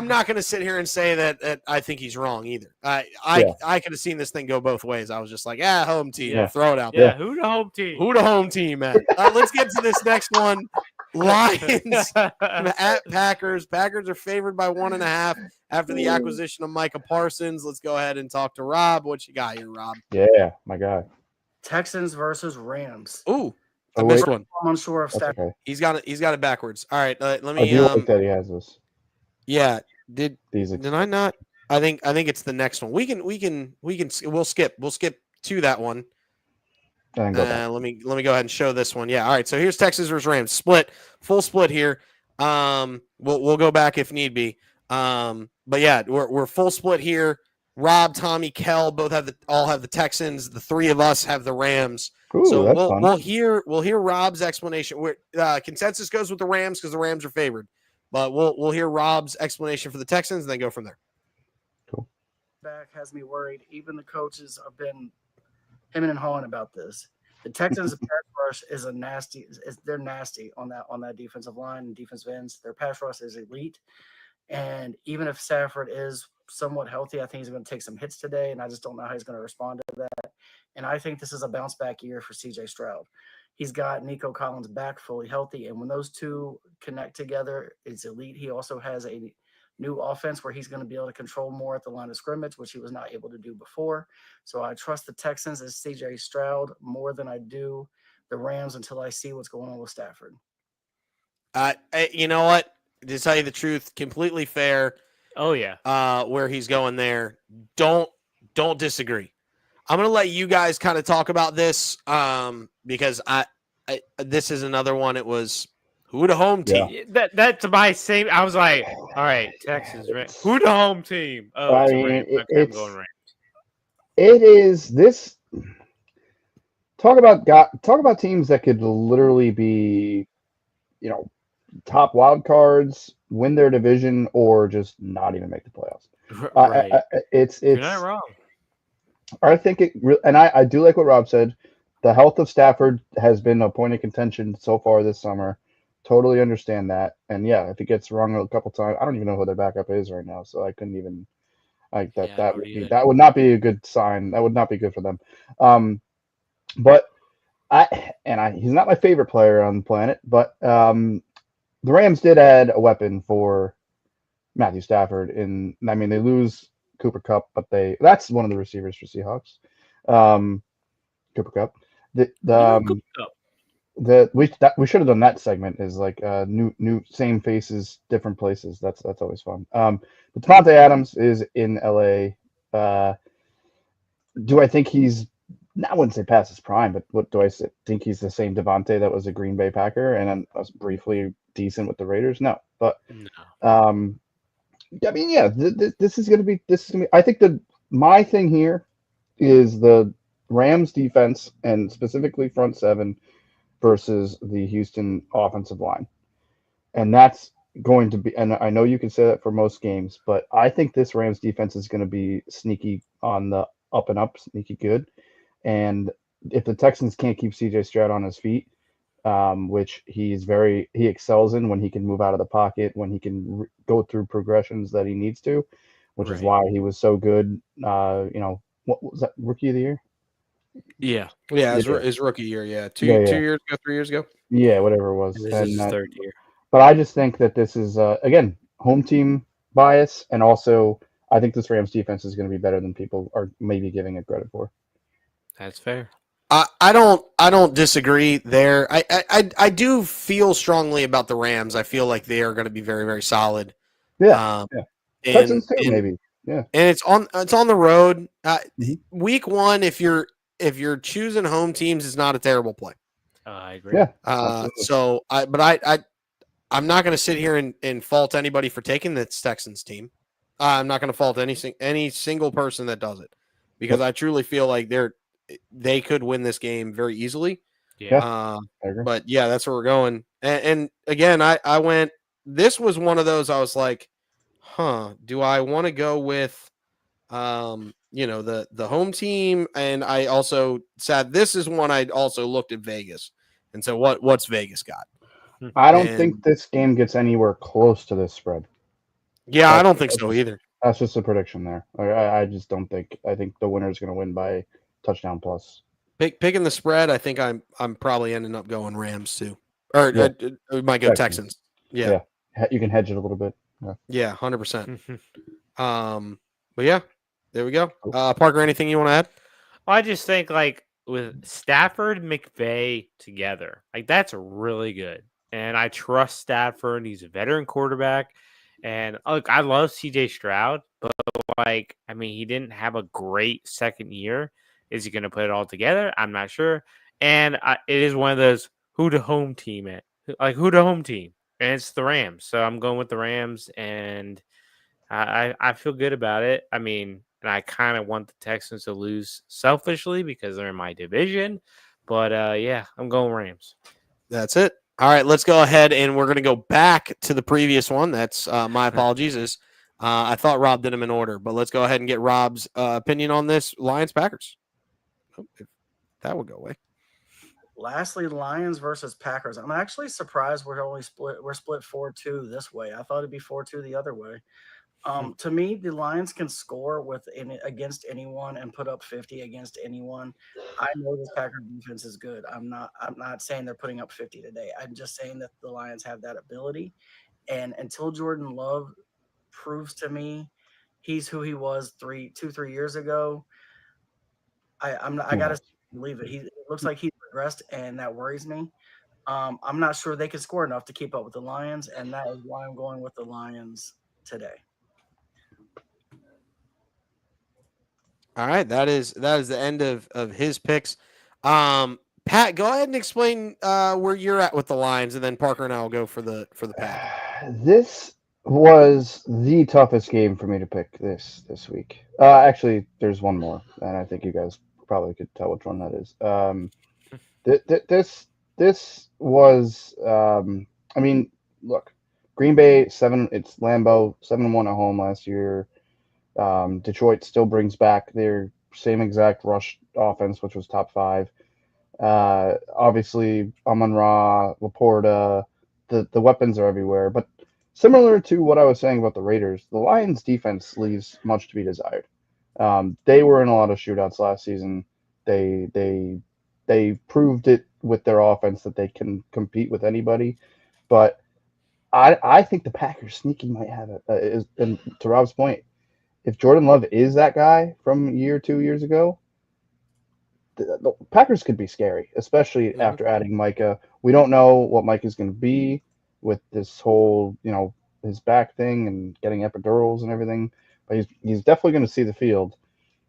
not going to sit here and say that I think he's wrong either. I could have seen this thing go both ways. I was just like, home team, throw it out there. Who the home team? Who the home team, man? Let's get to this next one. Lions at Packers. Packers are favored by 1.5 after the acquisition of Micah Parsons. Let's go ahead and talk to Rob. What you got here, Rob? Yeah, my guy. Texans versus Rams. Ooh, I missed one. I'm unsure of stat. Okay. He's got it backwards. All right, let me. I do like that he has this. Yeah, did I not? I think it's the next one. We'll skip to that one. Let me go ahead and show this one. Yeah, all right. So here's Texas versus Rams full split here. We'll go back if need be. But yeah, we're full split here. Rob, Tommy, Kel both all have the Texans. The three of us have the Rams. Ooh, so fun. we'll hear Rob's explanation. Consensus goes with the Rams because the Rams are favored. But we'll hear Rob's explanation for the Texans and then go from there. Cool. Back has me worried. Even the coaches have been hemming and hawing about this. The Texans' pass rush is they're nasty on that defensive line and defensive ends. Their pass rush is elite. And even if Stafford is somewhat healthy, I think he's going to take some hits today, and I just don't know how he's going to respond to that. And I think this is a bounce back year for CJ Stroud. He's got Nico Collins back fully healthy, and when those two connect together, it's elite. He also has a new offense where he's going to be able to control more at the line of scrimmage, which he was not able to do before. So I trust the Texans as CJ Stroud more than I do the Rams until I see what's going on with Stafford. You know what? To tell you the truth, completely fair. Oh yeah. Where he's going there. Don't disagree. I'm gonna let you guys kind of talk about this because I this is another one. It was who the home team. That's my same. I was like, all right, Texas, right? Who the home team? Oh, I it's the mean, Rams. Okay, I'm going Rams. it is this. Talk about teams that could literally be, top wild cards, win their division, or just not even make the playoffs. Right. It's You're not wrong. I think and I do like what Rob said. The health of Stafford has been a point of contention so far this summer. Totally understand that. And yeah, if he gets wrong a couple times, I don't even know who their backup is right now, so I couldn't even like that. Yeah, That would not be a good sign. That would not be good for them. But he's not my favorite player on the planet, but the Rams did add a weapon for Matthew Stafford. I mean, they lose Cooper Kupp, but that's one of the receivers for Seahawks. Cooper Kupp. We should have done that segment is like new same faces, different places. That's always fun. But Devontae Adams is in LA. Do I think he's? I wouldn't say past his prime, but what do I think he's the same Devontae that was a Green Bay Packer and then was briefly decent with the Raiders? No, but no. I mean, yeah, this is gonna be. I think my thing here is the Rams defense and specifically front seven versus the Houston offensive line, and that's going to be. And I know you can say that for most games, but I think this Rams defense is going to be sneaky on the up and up, sneaky good. And if the Texans can't keep CJ Stroud on his feet, which he excels in when he can move out of the pocket, when he can go through progressions that he needs to, which is why he was so good. What was that, rookie of the year? Yeah, his rookie year. Yeah, 2 years ago, 3 years ago. Yeah, whatever it was. And this is his third year. But I just think that this is again home team bias, and also I think this Rams defense is going to be better than people are maybe giving it credit for. That's fair. I don't disagree there. I do feel strongly about the Rams. I feel like they are going to be very, very solid. Yeah. And, too, maybe. Yeah. And it's on the road. Week one, if you're choosing home teams, is not a terrible play. I agree. Yeah. So I'm not going to sit here and fault anybody for taking this Texans team. I'm not going to fault any single person that does it because I truly feel like they could win this game very easily. Yeah. But yeah, that's where we're going. And again, I went. This was one of those. I was like, do I want to go with, the home team? And I also said this is one I also looked at Vegas and so what's Vegas got? I don't think this game gets anywhere close to this spread. Yeah, I don't think so either. That's just a prediction there. I just don't think. I think the winner is going to win by touchdown plus. Picking the spread, I think I'm probably ending up going Rams too, or we might go Texans. Yeah, you can hedge it a little bit. Yeah, 100%. But yeah, there we go. Parker, anything you want to add? I just think like with Stafford, McVay together, like that's really good, and I trust Stafford. He's a veteran quarterback. And look, I love CJ Stroud, but he didn't have a great second year. Is he going to put it all together? I'm not sure. And it is one of those who the home team at, who the home team, and it's the Rams. So I'm going with the Rams, and I feel good about it. I mean, and I kind of want the Texans to lose selfishly because they're in my division, but yeah, I'm going Rams. That's it. All right, let's go ahead and we're going to go back to the previous one. That's my apologies. I thought Rob did them in order, but let's go ahead and get Rob's opinion on this Lions-Packers. That would go away. Lastly, Lions versus Packers. I'm actually surprised we're split 4-2 this way. I thought it'd be 4-2 the other way. To me, the Lions can score against anyone and put up 50 against anyone. I know this Packers defense is good. I'm not saying they're putting up 50 today. I'm just saying that the Lions have that ability. And until Jordan Love proves to me he's who he was 3 years ago. I gotta believe it. It looks like he's progressed, and that worries me. I'm not sure they can score enough to keep up with the Lions, and that is why I'm going with the Lions today. All right, that is the end of his picks. Pat, go ahead and explain where you're at with the Lions, and then Parker and I will go for the Pack. This was the toughest game for me to pick this week. Actually, there's one more, and I think you guys probably could tell which one that is. This was. I mean, look, Green Bay 7. It's Lambeau 7-1 at home last year. Detroit still brings back their same exact rush offense, which was top 5. Obviously, Amon-Ra, Laporta, the weapons are everywhere. But similar to what I was saying about the Raiders, the Lions' defense leaves much to be desired. They were in a lot of shootouts last season. They proved it with their offense that they can compete with anybody. But I think the Packers sneaky might have it. And to Rob's point, if Jordan Love is that guy from 2 years ago, the Packers could be scary, especially after adding Micah. We don't know what Micah's going to be with this whole, his back thing and getting epidurals and everything. But he's definitely going to see the field,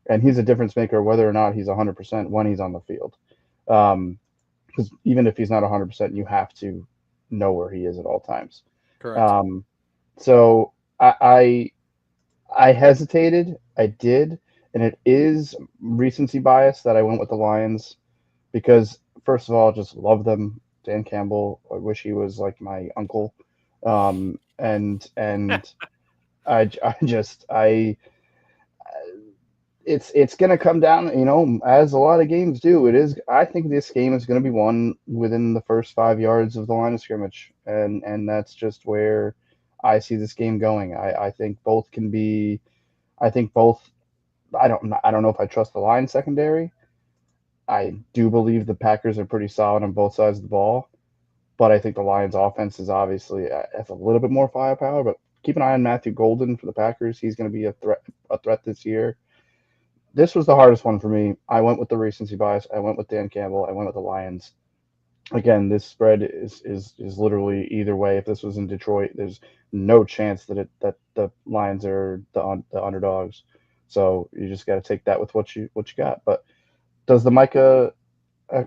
and he's a difference maker whether or not he's 100% when he's on the field. Because even if he's not 100%, you have to know where he is at all times. Correct. So I hesitated. I did. And it is recency bias that I went with the Lions because, first of all, I just love them. Dan Campbell, I wish he was like my uncle. And it's going to come down, as a lot of games do. It is. I think this game is going to be won within the first 5 yards of the line of scrimmage, and that's just where I see this game going. I think both can be. I think both. I don't know if I trust the Lions secondary. I do believe the Packers are pretty solid on both sides of the ball, but I think the Lions offense is obviously has a little bit more firepower. But keep an eye on Matthew Golden for the Packers. He's going to be a threat this year. This was the hardest one for me. I went with the recency bias. I went with Dan Campbell. I went with the Lions. Again, this spread is literally either way. If this was in Detroit, there's no chance that the Lions are the underdogs. So you just got to take that with what you got. But does the Micah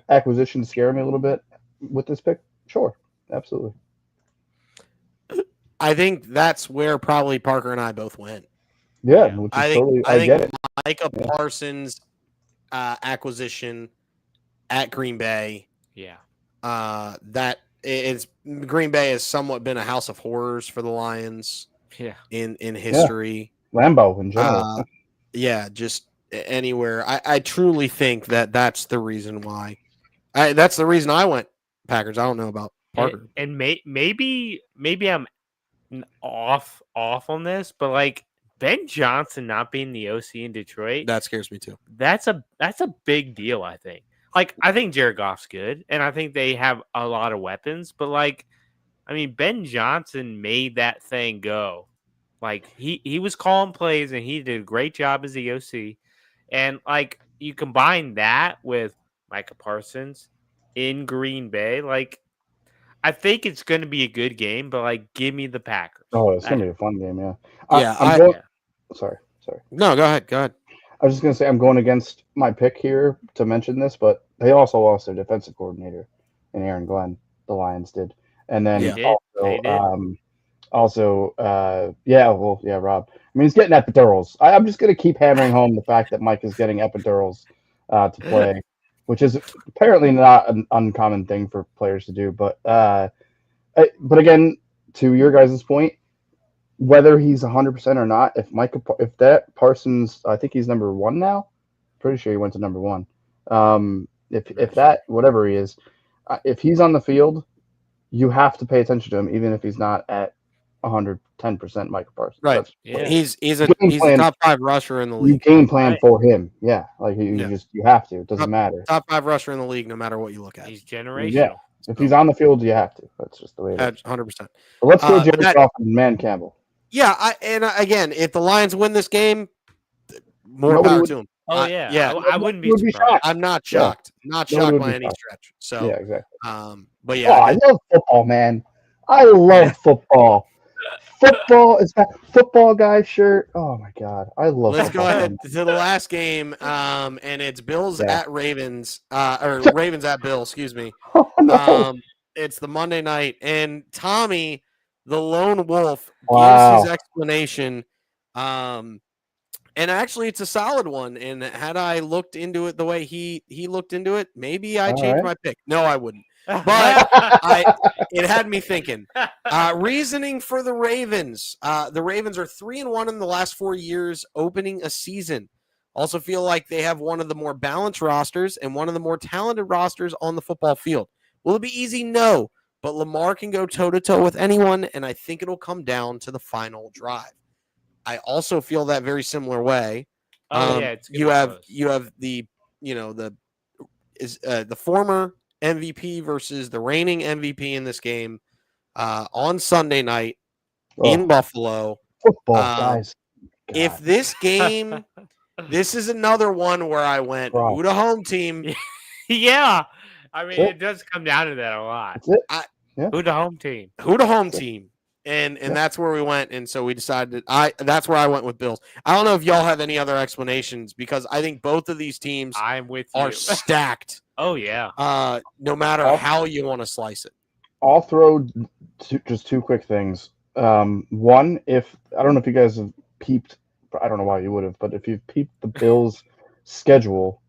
acquisition scare me a little bit with this pick? Sure, absolutely. I think that's where probably Parker and I both went. Yeah, which is I get it. Micah Parsons acquisition at Green Bay. Yeah. That it's Green Bay has somewhat been a house of horrors for the Lions. Yeah. In history. Yeah. Lambeau in general. Just anywhere. I truly think that's the reason why. That's the reason I went Packers. I don't know about Parker. And maybe I'm off on this, but like Ben Johnson not being the OC in Detroit, that scares me too. That's a big deal, I think. Like, I think Jared Goff's good, and I think they have a lot of weapons, but like, I mean, Ben Johnson made that thing go. Like, he was calling plays, and he did a great job as the OC. And like, you combine that with Micah Parsons in Green Bay, like, I think it's going to be a good game, but like, give me the Packers. Oh, it's going to be a fun game, yeah. Sorry. No, go ahead. I was just going to say I'm going against my pick here to mention this, but they also lost their defensive coordinator in Aaron Glenn. The Lions did, and then Rob. I mean, he's getting epidurals. I'm just going to keep hammering home the fact that Mike is getting epidurals to play, which is apparently not an uncommon thing for players to do. But again, to your guys' point, whether he's 100% or not, if that Parsons, I think he's number 1 now. Pretty sure he went to number 1. If that, whatever he is, if he's on the field, you have to pay attention to him, even if he's not at 110% Micah Parsons. Right. He's a top 5 rusher in the league. You game plan for him. Yeah. Like you have to. It doesn't matter. Top 5 rusher in the league, no matter what you look at. He's generational. Yeah. If he's on the field, you have to. That's just the way it is. 100%. But let's go Jared Goff and Man Campbell. Yeah, again, if the Lions win this game, more Nobody power would- to them. Oh yeah, yeah. I wouldn't be Would be surprised. shocked. I'm not Yeah. shocked. Not Nobody shocked would by be any shocked. stretch. So, Yeah, exactly. but Oh, yeah, I love football, man. I love football. Football is that football guy shirt. Oh my god, I love. let's go football. ahead to the last game. And it's Bills Yeah. at Ravens, or Ravens at Bills. Excuse me. Oh no! It's the Monday night, and Tommy, the lone wolf, Wow. gives his explanation. And actually, it's a solid one. And had I looked into it the way he looked into it, maybe I All changed right. my pick. No, I wouldn't. But it had me thinking. Reasoning for the Ravens. The Ravens are 3-1 in the last 4 years opening a season. Also feel like they have one of the more balanced rosters and one of the more talented rosters on the football field. Will it be easy? No. But Lamar can go toe-to-toe with anyone, and I think it'll come down to the final drive. I also feel that very similar way. Oh yeah, it's you have the the former MVP versus the reigning MVP in this game on Sunday night in Buffalo. Football guys. God. If this game, this is another one where I went, Wow. who the home team? Yeah, I mean That's it does come down to that a lot. That's it. Who the home team? Who the home team? And that's where we went, and so we decided that's where I went with Bills. I don't know if y'all have any other explanations because I think both of these teams I'm with you. are stacked. Oh yeah. No matter how you want to slice it. I'll throw just two quick things. One, if I don't know if you guys have peeped, I don't know why you would have, but if you've peeped the Bills' schedule,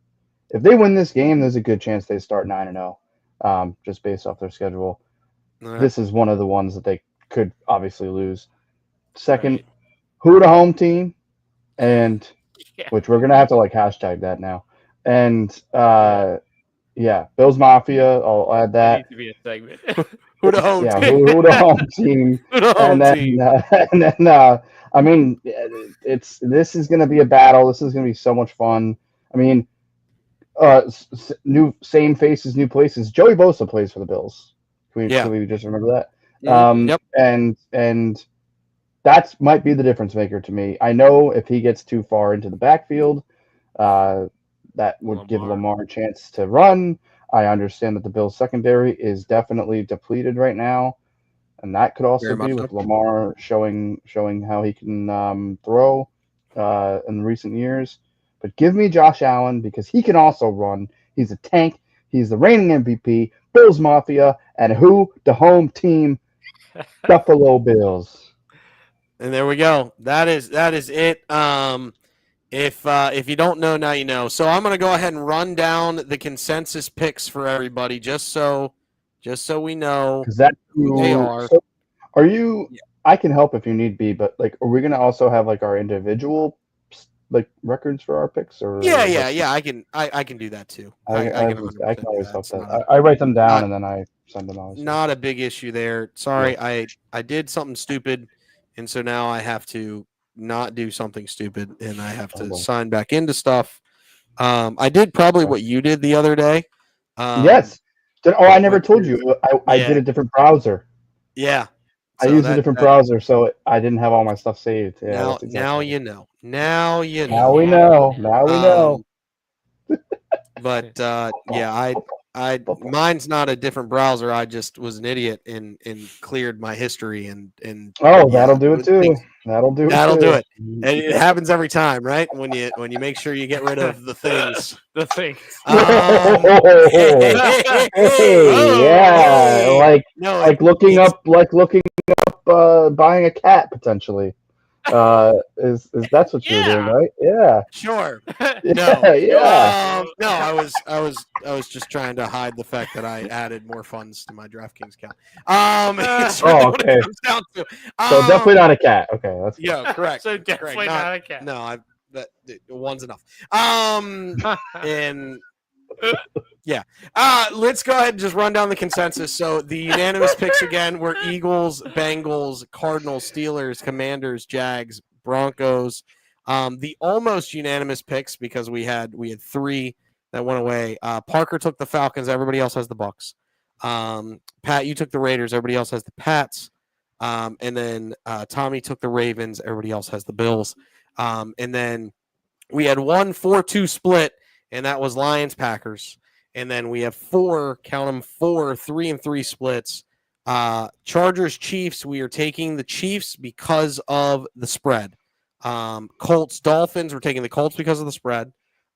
if they win this game, there's a good chance they start 9-0, just based off their schedule. Right. This is one of the ones that they could obviously lose. Second, Right. who the home team, and Yeah. which we're gonna have to like hashtag that now. And yeah, Bills Mafia. I'll add It that. needs to be a segment. Who the home Yeah, team? who the home team. Who the home And team? then I mean, this is going to be a battle. This is going to be so much fun. I mean, same faces, new places. Joey Bosa plays for the Bills. Can we just remember that? Yep. And that might be the difference maker to me. I know if he gets too far into the backfield, that would give Lamar a chance to run. I understand that the Bills secondary is definitely depleted right now, and that could also Very be much with so. Lamar showing how he can throw in recent years. But give me Josh Allen because he can also run. He's a tank. He's the reigning MVP, Bills Mafia, and who? The home team, Buffalo Bills. And there we go. That is it. If you don't know, now you know. So I'm gonna go ahead and run down the consensus picks for everybody, just so we know Because that who they are. So are you? I can help if you need be, but like, are we gonna also have like our individual like records for our picks? Or Yeah. I can do that too. I can 100% do always that. help It's that. not I write them down not- and then I send them out. Not a big issue there. Sorry, I did something stupid, and so now I have to not do something stupid, and I have to sign back into stuff. I did probably what you did the other day. Yes. I never told you. I did a different browser. Yeah. I used a different browser, so I didn't have all my stuff saved. Yeah, now you know. Now you know. Now we know. Now we know. But yeah, mine's not a different browser. I just was an idiot and cleared my history and that'll do it too. That'll do it. And it happens every time, right? When you make sure you get rid of the things. The things. Like looking up buying a cat potentially. Is that's what you're doing, right? Yeah. Sure. Yeah. No, I was just trying to hide the fact that I added more funds to my DraftKings account. It's really what it comes down to. So definitely not a cat. Okay, that's correct. So definitely not a cat. No, one's enough. And yeah. Let's go ahead and just run down the consensus. So the unanimous picks again were Eagles, Bengals, Cardinals, Steelers, Commanders, Jags, Broncos. The almost unanimous picks because we had three that went away. Parker took the Falcons. Everybody else has the Bucks. Pat, you took the Raiders. Everybody else has the Pats. And then Tommy took the Ravens. Everybody else has the Bills. And then we had 1-4-2 split, and that was Lions Packers. And then we have 4 3-3 splits. Chargers Chiefs. We are taking the Chiefs because of the spread. Colts Dolphins. We're taking the Colts because of the spread.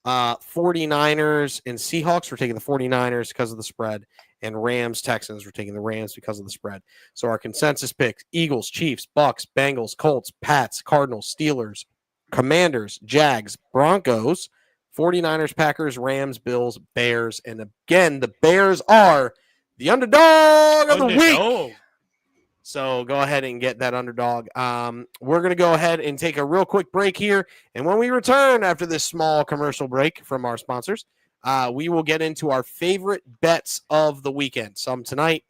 49ers and Seahawks. We're taking the 49ers because of the spread. And Rams Texans. We're taking the Rams because of the spread. So our consensus picks: Eagles, Chiefs, Bucks, Bengals, Colts, Pats, Cardinals, Steelers, Commanders, Jags, Broncos, 49ers, Packers, Rams, Bills, Bears. And again, the Bears are the underdog of the week. So go ahead and get that underdog. We're going to go ahead and take a real quick break here. And when we return after this small commercial break from our sponsors, we will get into our favorite bets of the weekend. Some tonight,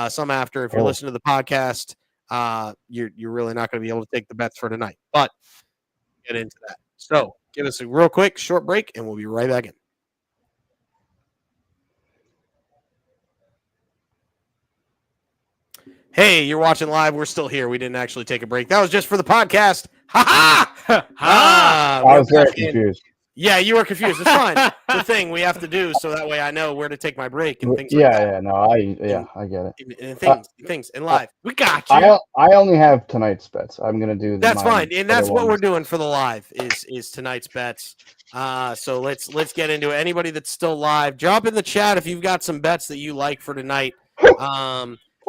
some after. If you're listening to the podcast, you're really not going to be able to take the bets for tonight. But get into that. So give us a real quick short break, and we'll be right back in. Hey, you're watching live. We're still here. We didn't actually take a break. That was just for the podcast. Ha ha! I was very confused. Yeah, you were confused. It's fine. The thing we have to do so that way I know where to take my break and things like that. I get it. And things in live. We got you. I only have tonight's bets. I'm gonna do that's fine, and that's what we're doing for the live is tonight's bets. So let's get into it. Anybody that's still live, drop in the chat if you've got some bets that you like for tonight.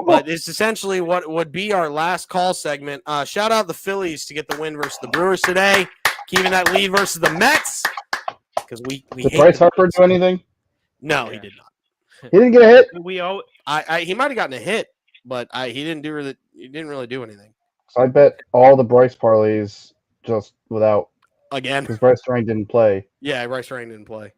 But it's essentially what would be our last call segment. Shout out the Phillies to get the win versus the Brewers today, keeping that lead versus the Mets. Because we did Bryce Harper do anything? No, he did not. He didn't get a hit. He might have gotten a hit, but he didn't really do anything. So I bet all the Bryce parlays just without again because Bryce Ryan didn't play. Yeah, Bryce Ryan didn't play.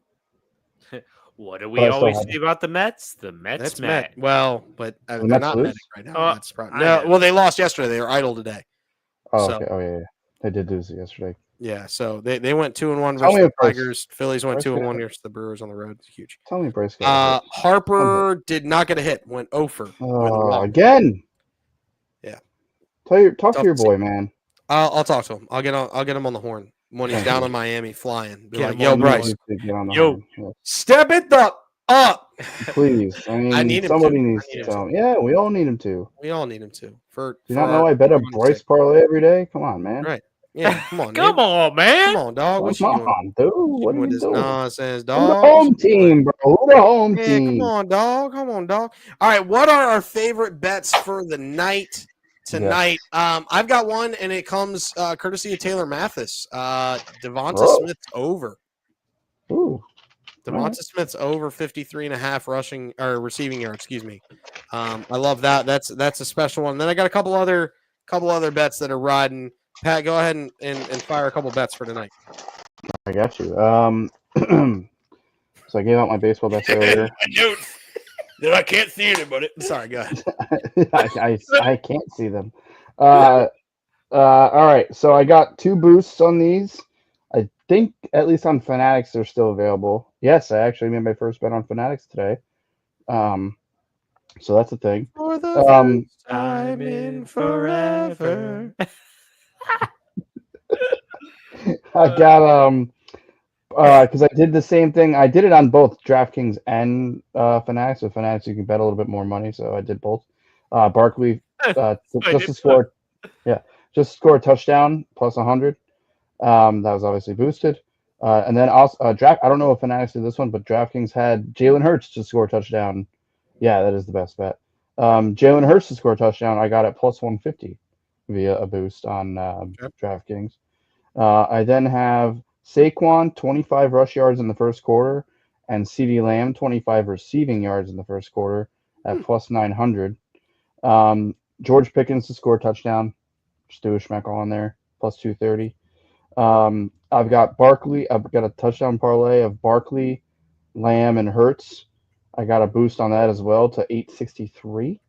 What do we always say about the Mets? The Mets met. Well, but they're not Mets right now. That's probably well, they lost yesterday. They were idle today. Oh, okay. Oh, yeah. They did lose yesterday. Yeah, so they went 2-1 versus the Tigers. Phillies went 2-1 versus the Brewers on the road. It's huge. Tell me, Bryce. Harper did not get a hit. Went 0-for. Again. Yeah. Talk to your boy, man. I'll talk to him. I'll get him on the horn when he's down in Miami flying. Be like, yo, Bryce, step it up. Please. I need somebody needs to tell him. Yeah, we all need him to. We all need him to. Do you not know I bet a Bryce parlay every day? Come on, man. Right. Yeah, come on, come on, man. Come on, dog. What come on, dude. What are you doing? Nonsense, dog. The home team, bro. The home team. Come on, dog. Come on, dog. All right, what are our favorite bets for the night tonight? Yes. I've got one, and it comes courtesy of Taylor Mathis. Devonta Smith's over. Ooh. Devonta Smith's over 53.5 rushing or receiving yards. Excuse me. I love that. That's a special one. Then I got a couple other bets that are riding. Pat, go ahead and fire a couple bets for tonight. I got you. So I gave out my baseball bets earlier. I don't. Then I can't see anybody. Sorry, go ahead. I can't see them. All right. So I got 2 boosts on these. I think at least on Fanatics they're still available. Yes, I actually made my first bet on Fanatics today. So that's a thing. For the first time in forever. I got because I did the same thing. I did it on both DraftKings and Fanatics. With Fanatics, you can bet a little bit more money, so I did both. Barkley just to score a touchdown plus 100. That was obviously boosted. And then also I don't know if Fanatics did this one, but DraftKings had Jalen Hurts to score a touchdown. Yeah, that is the best bet. Jalen Hurts to score a touchdown. I got it plus 150 via a boost on DraftKings. I then have Saquon 25 rush yards in the first quarter and CeeDee Lamb 25 receiving yards in the first quarter at plus 900. George Pickens to score a touchdown. Just do a schmeckle on there, plus 230. I've got Barkley. I've got a touchdown parlay of Barkley, Lamb, and Hurts. I got a boost on that as well to 863.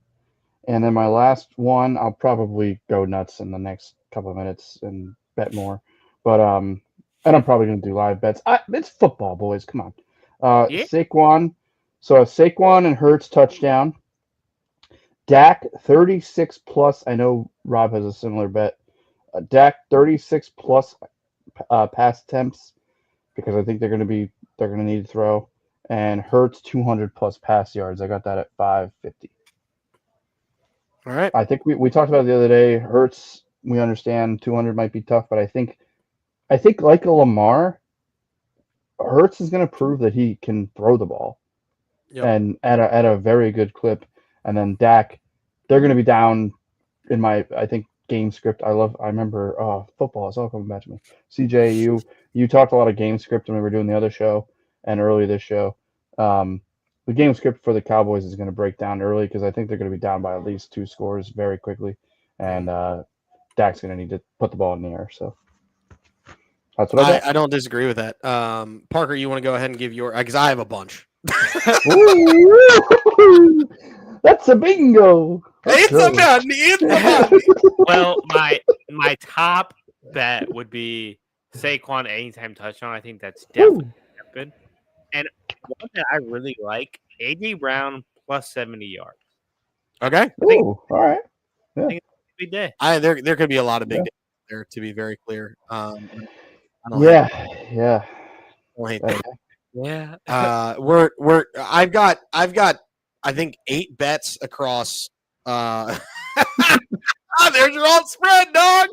And then my last one, I'll probably go nuts in the next couple of minutes and bet more. But and I'm probably going to do live bets. It's football, boys. Come on. Saquon. So a Saquon and Hurts touchdown. Dak 36 plus. I know Rob has a similar bet. Dak 36 plus pass attempts because I think they're going to need to throw, and Hurts 200 plus pass yards. I got that at 550. All right. I think we talked about it the other day. Hurts, we understand 200 might be tough, but I think like a Lamar, Hurts is going to prove that he can throw the ball, and at a very good clip. And then Dak, they're going to be down in I think game script. I remember football. It's all coming back to me. CJ, you talked a lot of game script when we were doing the other show and early this show. The game script for the Cowboys is going to break down early because I think they're going to be down by at least 2 scores very quickly, and Dak's going to need to put the ball in the air. So that's what I got. I don't disagree with that. Parker, you want to go ahead and give your because I have a bunch. Ooh, that's a bingo. It's a money. It's a money. Well, my top bet would be Saquon anytime touchdown. I think that's definitely good. And one that I really like, AJ Brown plus 70 yards. Okay. Ooh, all right. Big day. There could be a lot of big days there, to be very clear. I don't Yeah. hate that. Yeah. I've got I think 8 bets across there's your old spread, dog.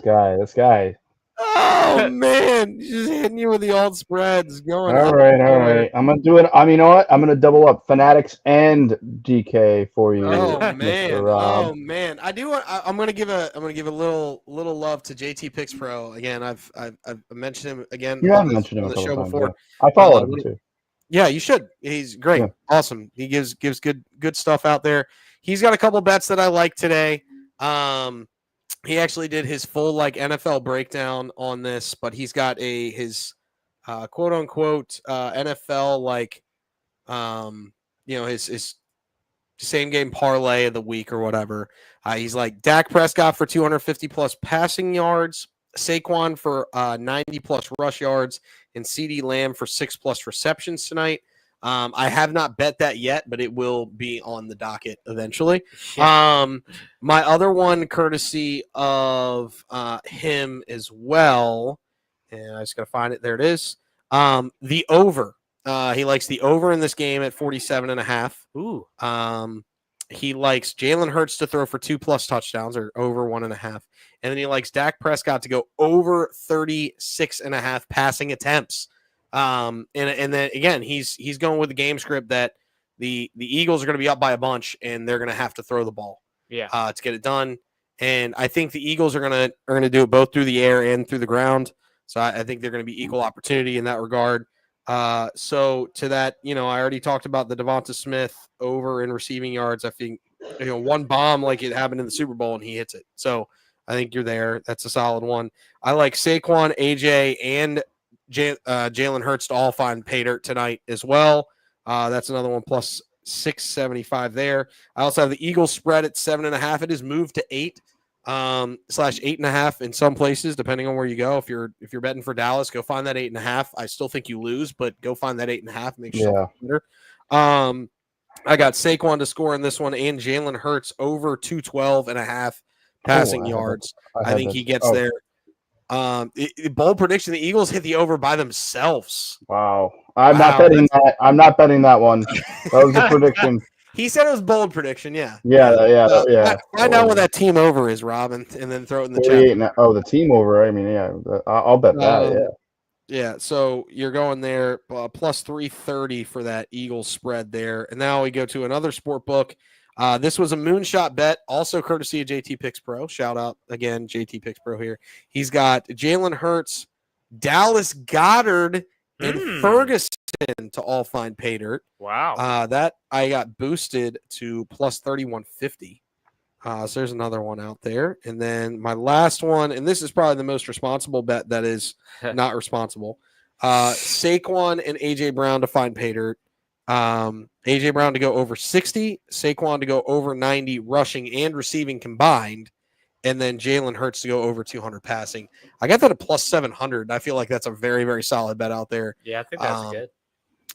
This guy. Oh man, he's just hitting you with the old spreads going. All right. I'm gonna do it. You know what? I'm gonna double up Fanatics and DK for you. Oh Mr. man! Rob. Oh man! I'm gonna give a little love to JT Picks Pro again. I've mentioned him again. You have mentioned him on a the show couple times, before. yeah. I followed him too. Yeah, you should. He's great. Yeah. Awesome. He gives good stuff out there. He's got a couple bets that I like today. He actually did his full NFL breakdown on this, but he's got his quote unquote NFL his same game parlay of the week or whatever. He's like Dak Prescott for 250 plus passing yards, Saquon for 90 plus rush yards, and CeeDee Lamb for 6 plus receptions tonight. I have not bet that yet, but it will be on the docket eventually. My other one, courtesy of him as well, and I just got to find it. There it is. The over. He likes the over in this game at 47.5. Ooh. He likes Jalen Hurts to throw for 2 plus touchdowns or over 1.5. And then he likes Dak Prescott to go over 36.5 passing attempts. And then again, he's going with the game script that the Eagles are going to be up by a bunch and they're going to have to throw the ball to get it done. And I think the Eagles are going to do it both through the air and through the ground. So I think they're going to be equal opportunity in that regard. So to that, I already talked about the Devonta Smith over in receiving yards. I think, one bomb like it happened in the Super Bowl and he hits it. So I think you're there. That's a solid one. I like Saquon, AJ, and Jalen Hurts to all find pay dirt tonight as well. That's another one plus 675 there. I also have the Eagles spread at 7.5. It has moved to 8 / 8.5 in some places, depending on where you go. If you're betting for Dallas, go find that 8.5. I still think you lose, but go find that 8.5. Make yourself better. I got Saquon to score in this one and Jalen Hurts over 212.5 passing yards. I think he gets there. Bold prediction: the Eagles hit the over by themselves. Wow. I'm not betting that. I'm not betting that one. That was a prediction. He said it was bold prediction. Yeah. Find out what that team over is, Rob, and then throw it in the chat. The team over. I mean, I'll bet that. Yeah. So you're going there plus 330 for that Eagles spread there, and now we go to another sport book. This was a moonshot bet, also courtesy of JT Picks Pro. Shout out again, JT Picks Pro here. He's got Jalen Hurts, Dallas Goedert, and Ferguson to all find pay dirt. Wow. That I got boosted to plus 3150. So there's another one out there. And then my last one, and this is probably the most responsible bet that is not responsible. Saquon and AJ Brown to find pay dirt. AJ Brown to go over 60, Saquon to go over 90 rushing and receiving combined, and then Jalen Hurts to go over 200 passing. I got that at plus 700. I feel like that's a very, very solid bet out there. Yeah, I think that's good.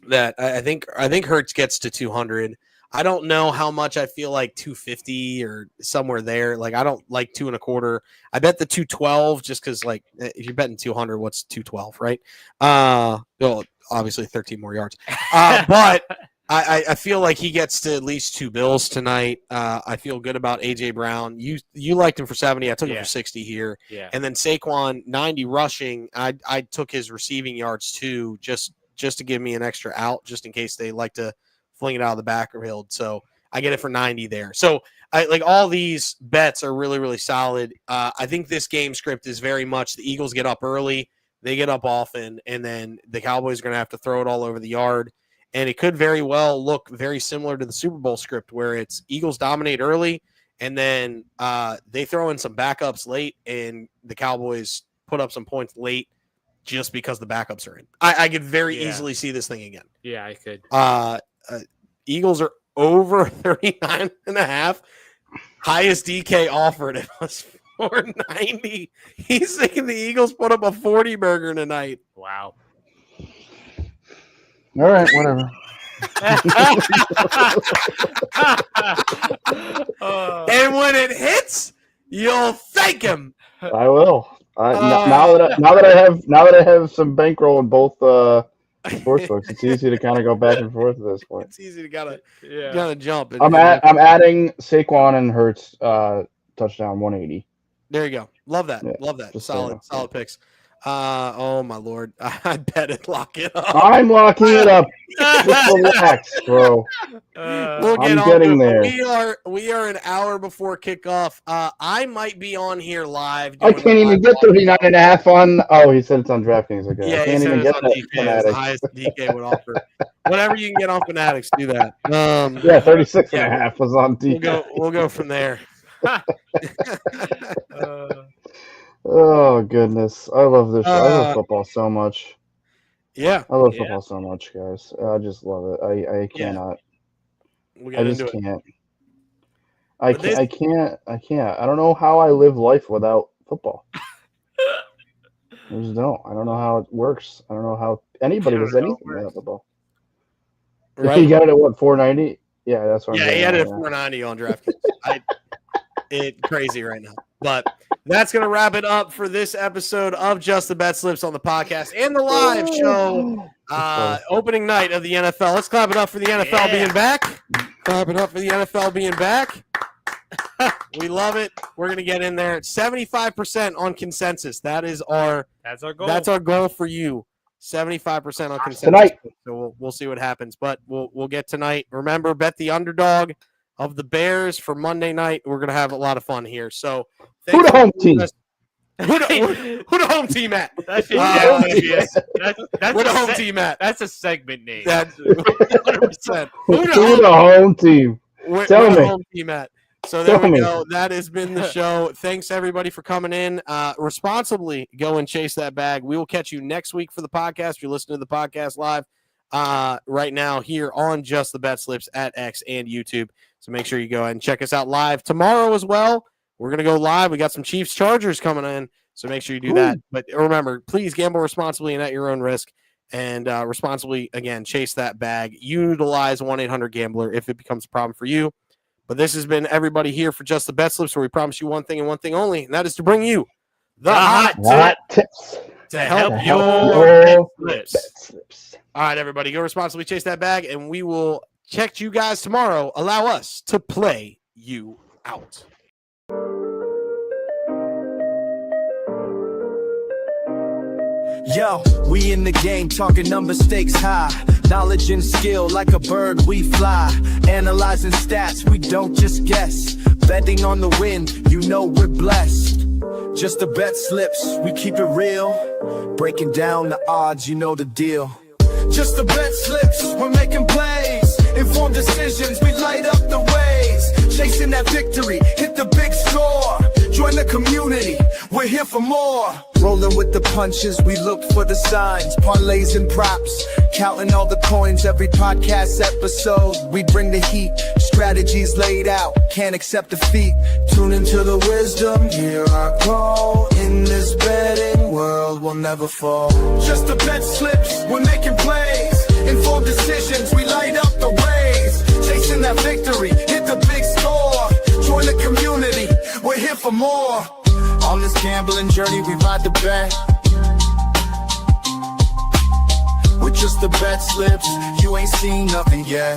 that I think Hurts gets to 200. I don't know how much I feel like 250 or somewhere there. Like I don't like 2.25. I bet the 212 just because like if you're betting 200, what's 212, right? Well, obviously 13 more yards. But I feel like he gets to at least 2 bills tonight. I feel good about AJ Brown. You liked him for 70. I took him for 60 here. Yeah. And then Saquon 90 rushing. I took his receiving yards too, just to give me an extra out, just in case they like to fling it out of the backfield. So I get it for 90 there. So I like all these bets are really, really solid. I think this game script is very much the Eagles get up early, they get up often, and then the Cowboys are going to have to throw it all over the yard. And it could very well look very similar to the Super Bowl script where it's Eagles dominate early and then they throw in some backups late and the Cowboys put up some points late just because the backups are in. I could very easily see this thing again. Yeah, I could. Eagles are over 39.5. Highest DK offered it was 490. He's thinking the Eagles put up a 40 burger tonight. Wow. All right, whatever. And when it hits, you'll thank him. I will. Now that I have some bankroll in both sportsbooks, it's easy to kind of go back and forth at this point. It's easy to gotta jump. I'm adding Saquon and Hurts touchdown 180. There you go. Love that. Yeah, Love that. just Solid picks. Oh my Lord. I bet it lock it up. I'm locking it up. Just relax, bro. I'm getting there. We are an hour before kickoff. I might be on here live. I can't even get 39.5 on. Oh, he said it's on DraftKings. Okay. Yeah, I can't even get that. DK, the highest DK would offer. Whatever you can get on Fanatics, do that. 36.5 was on DK. We'll go from there. Oh goodness, I love this. I love football so much. Yeah, I love football so much, guys. I just love it. I cannot. We'll I just can't. I can't. I don't know how I live life without football. I just don't. I don't know how it works. I don't know how anybody does anything without football. Right. He got it at what, 490? Yeah, that's what. Yeah, he had it at 490 on DraftKings. It's crazy right now, but that's going to wrap it up for this episode of Just the Betslips on the podcast and the live show. Opening night of the NFL. Let's clap it up for the NFL being back. Clap it up for the NFL being back. We love it. We're going to get in there. 75% on consensus. That's our goal. That's our goal for you. 75% on consensus tonight. So we'll see what happens, but we'll get tonight. Remember, bet the underdog of the Bears for Monday night. We're going to have a lot of fun here. So who the home team? Who the home team at? That's where the home team at? That's a segment name. That's 100%. Who the home team? Tell me. The home team at? So there we go. That has been the show. Thanks everybody for coming in. Responsibly go and chase that bag. We will catch you next week for the podcast. If you're listening to the podcast live right now here on Just the Betslips at X and YouTube. So make sure you go ahead and check us out live tomorrow as well. We're going to go live. We got some Chiefs Chargers coming in. So make sure you do that. But remember, please gamble responsibly and at your own risk. And responsibly, again, chase that bag. Utilize 1-800-GAMBLER if it becomes a problem for you. But this has been everybody here for Just the Betslips, where we promise you one thing and one thing only, and that is to bring you the hot tips to help your Betslips. All right, everybody, go responsibly, chase that bag, and we will check you guys tomorrow. Allow us to play you out. Yo, we in the game talking number stakes high. Knowledge and skill like a bird we fly. Analyzing stats, we don't just guess. Betting on the win, you know we're blessed. Just the bet slips, we keep it real. Breaking down the odds, you know the deal. Just the bet slips, we're making plays. Informed decisions, we light up the ways. Chasing that victory, hit the big score. Join the community, we're here for more. Rolling with the punches, we look for the signs. Parlays and props, counting all the coins. Every podcast episode, we bring the heat. Strategies laid out, can't accept defeat. Tune into the wisdom, hear our call. In this betting world, we'll never fall. Just the bet slips, we're making plays. Informed decisions, we light up the waves. Chasing that victory, hit the big score. Join the community, we're here for more. On this gambling journey, we ride the bet. With just the bet slips, you ain't seen nothing yet.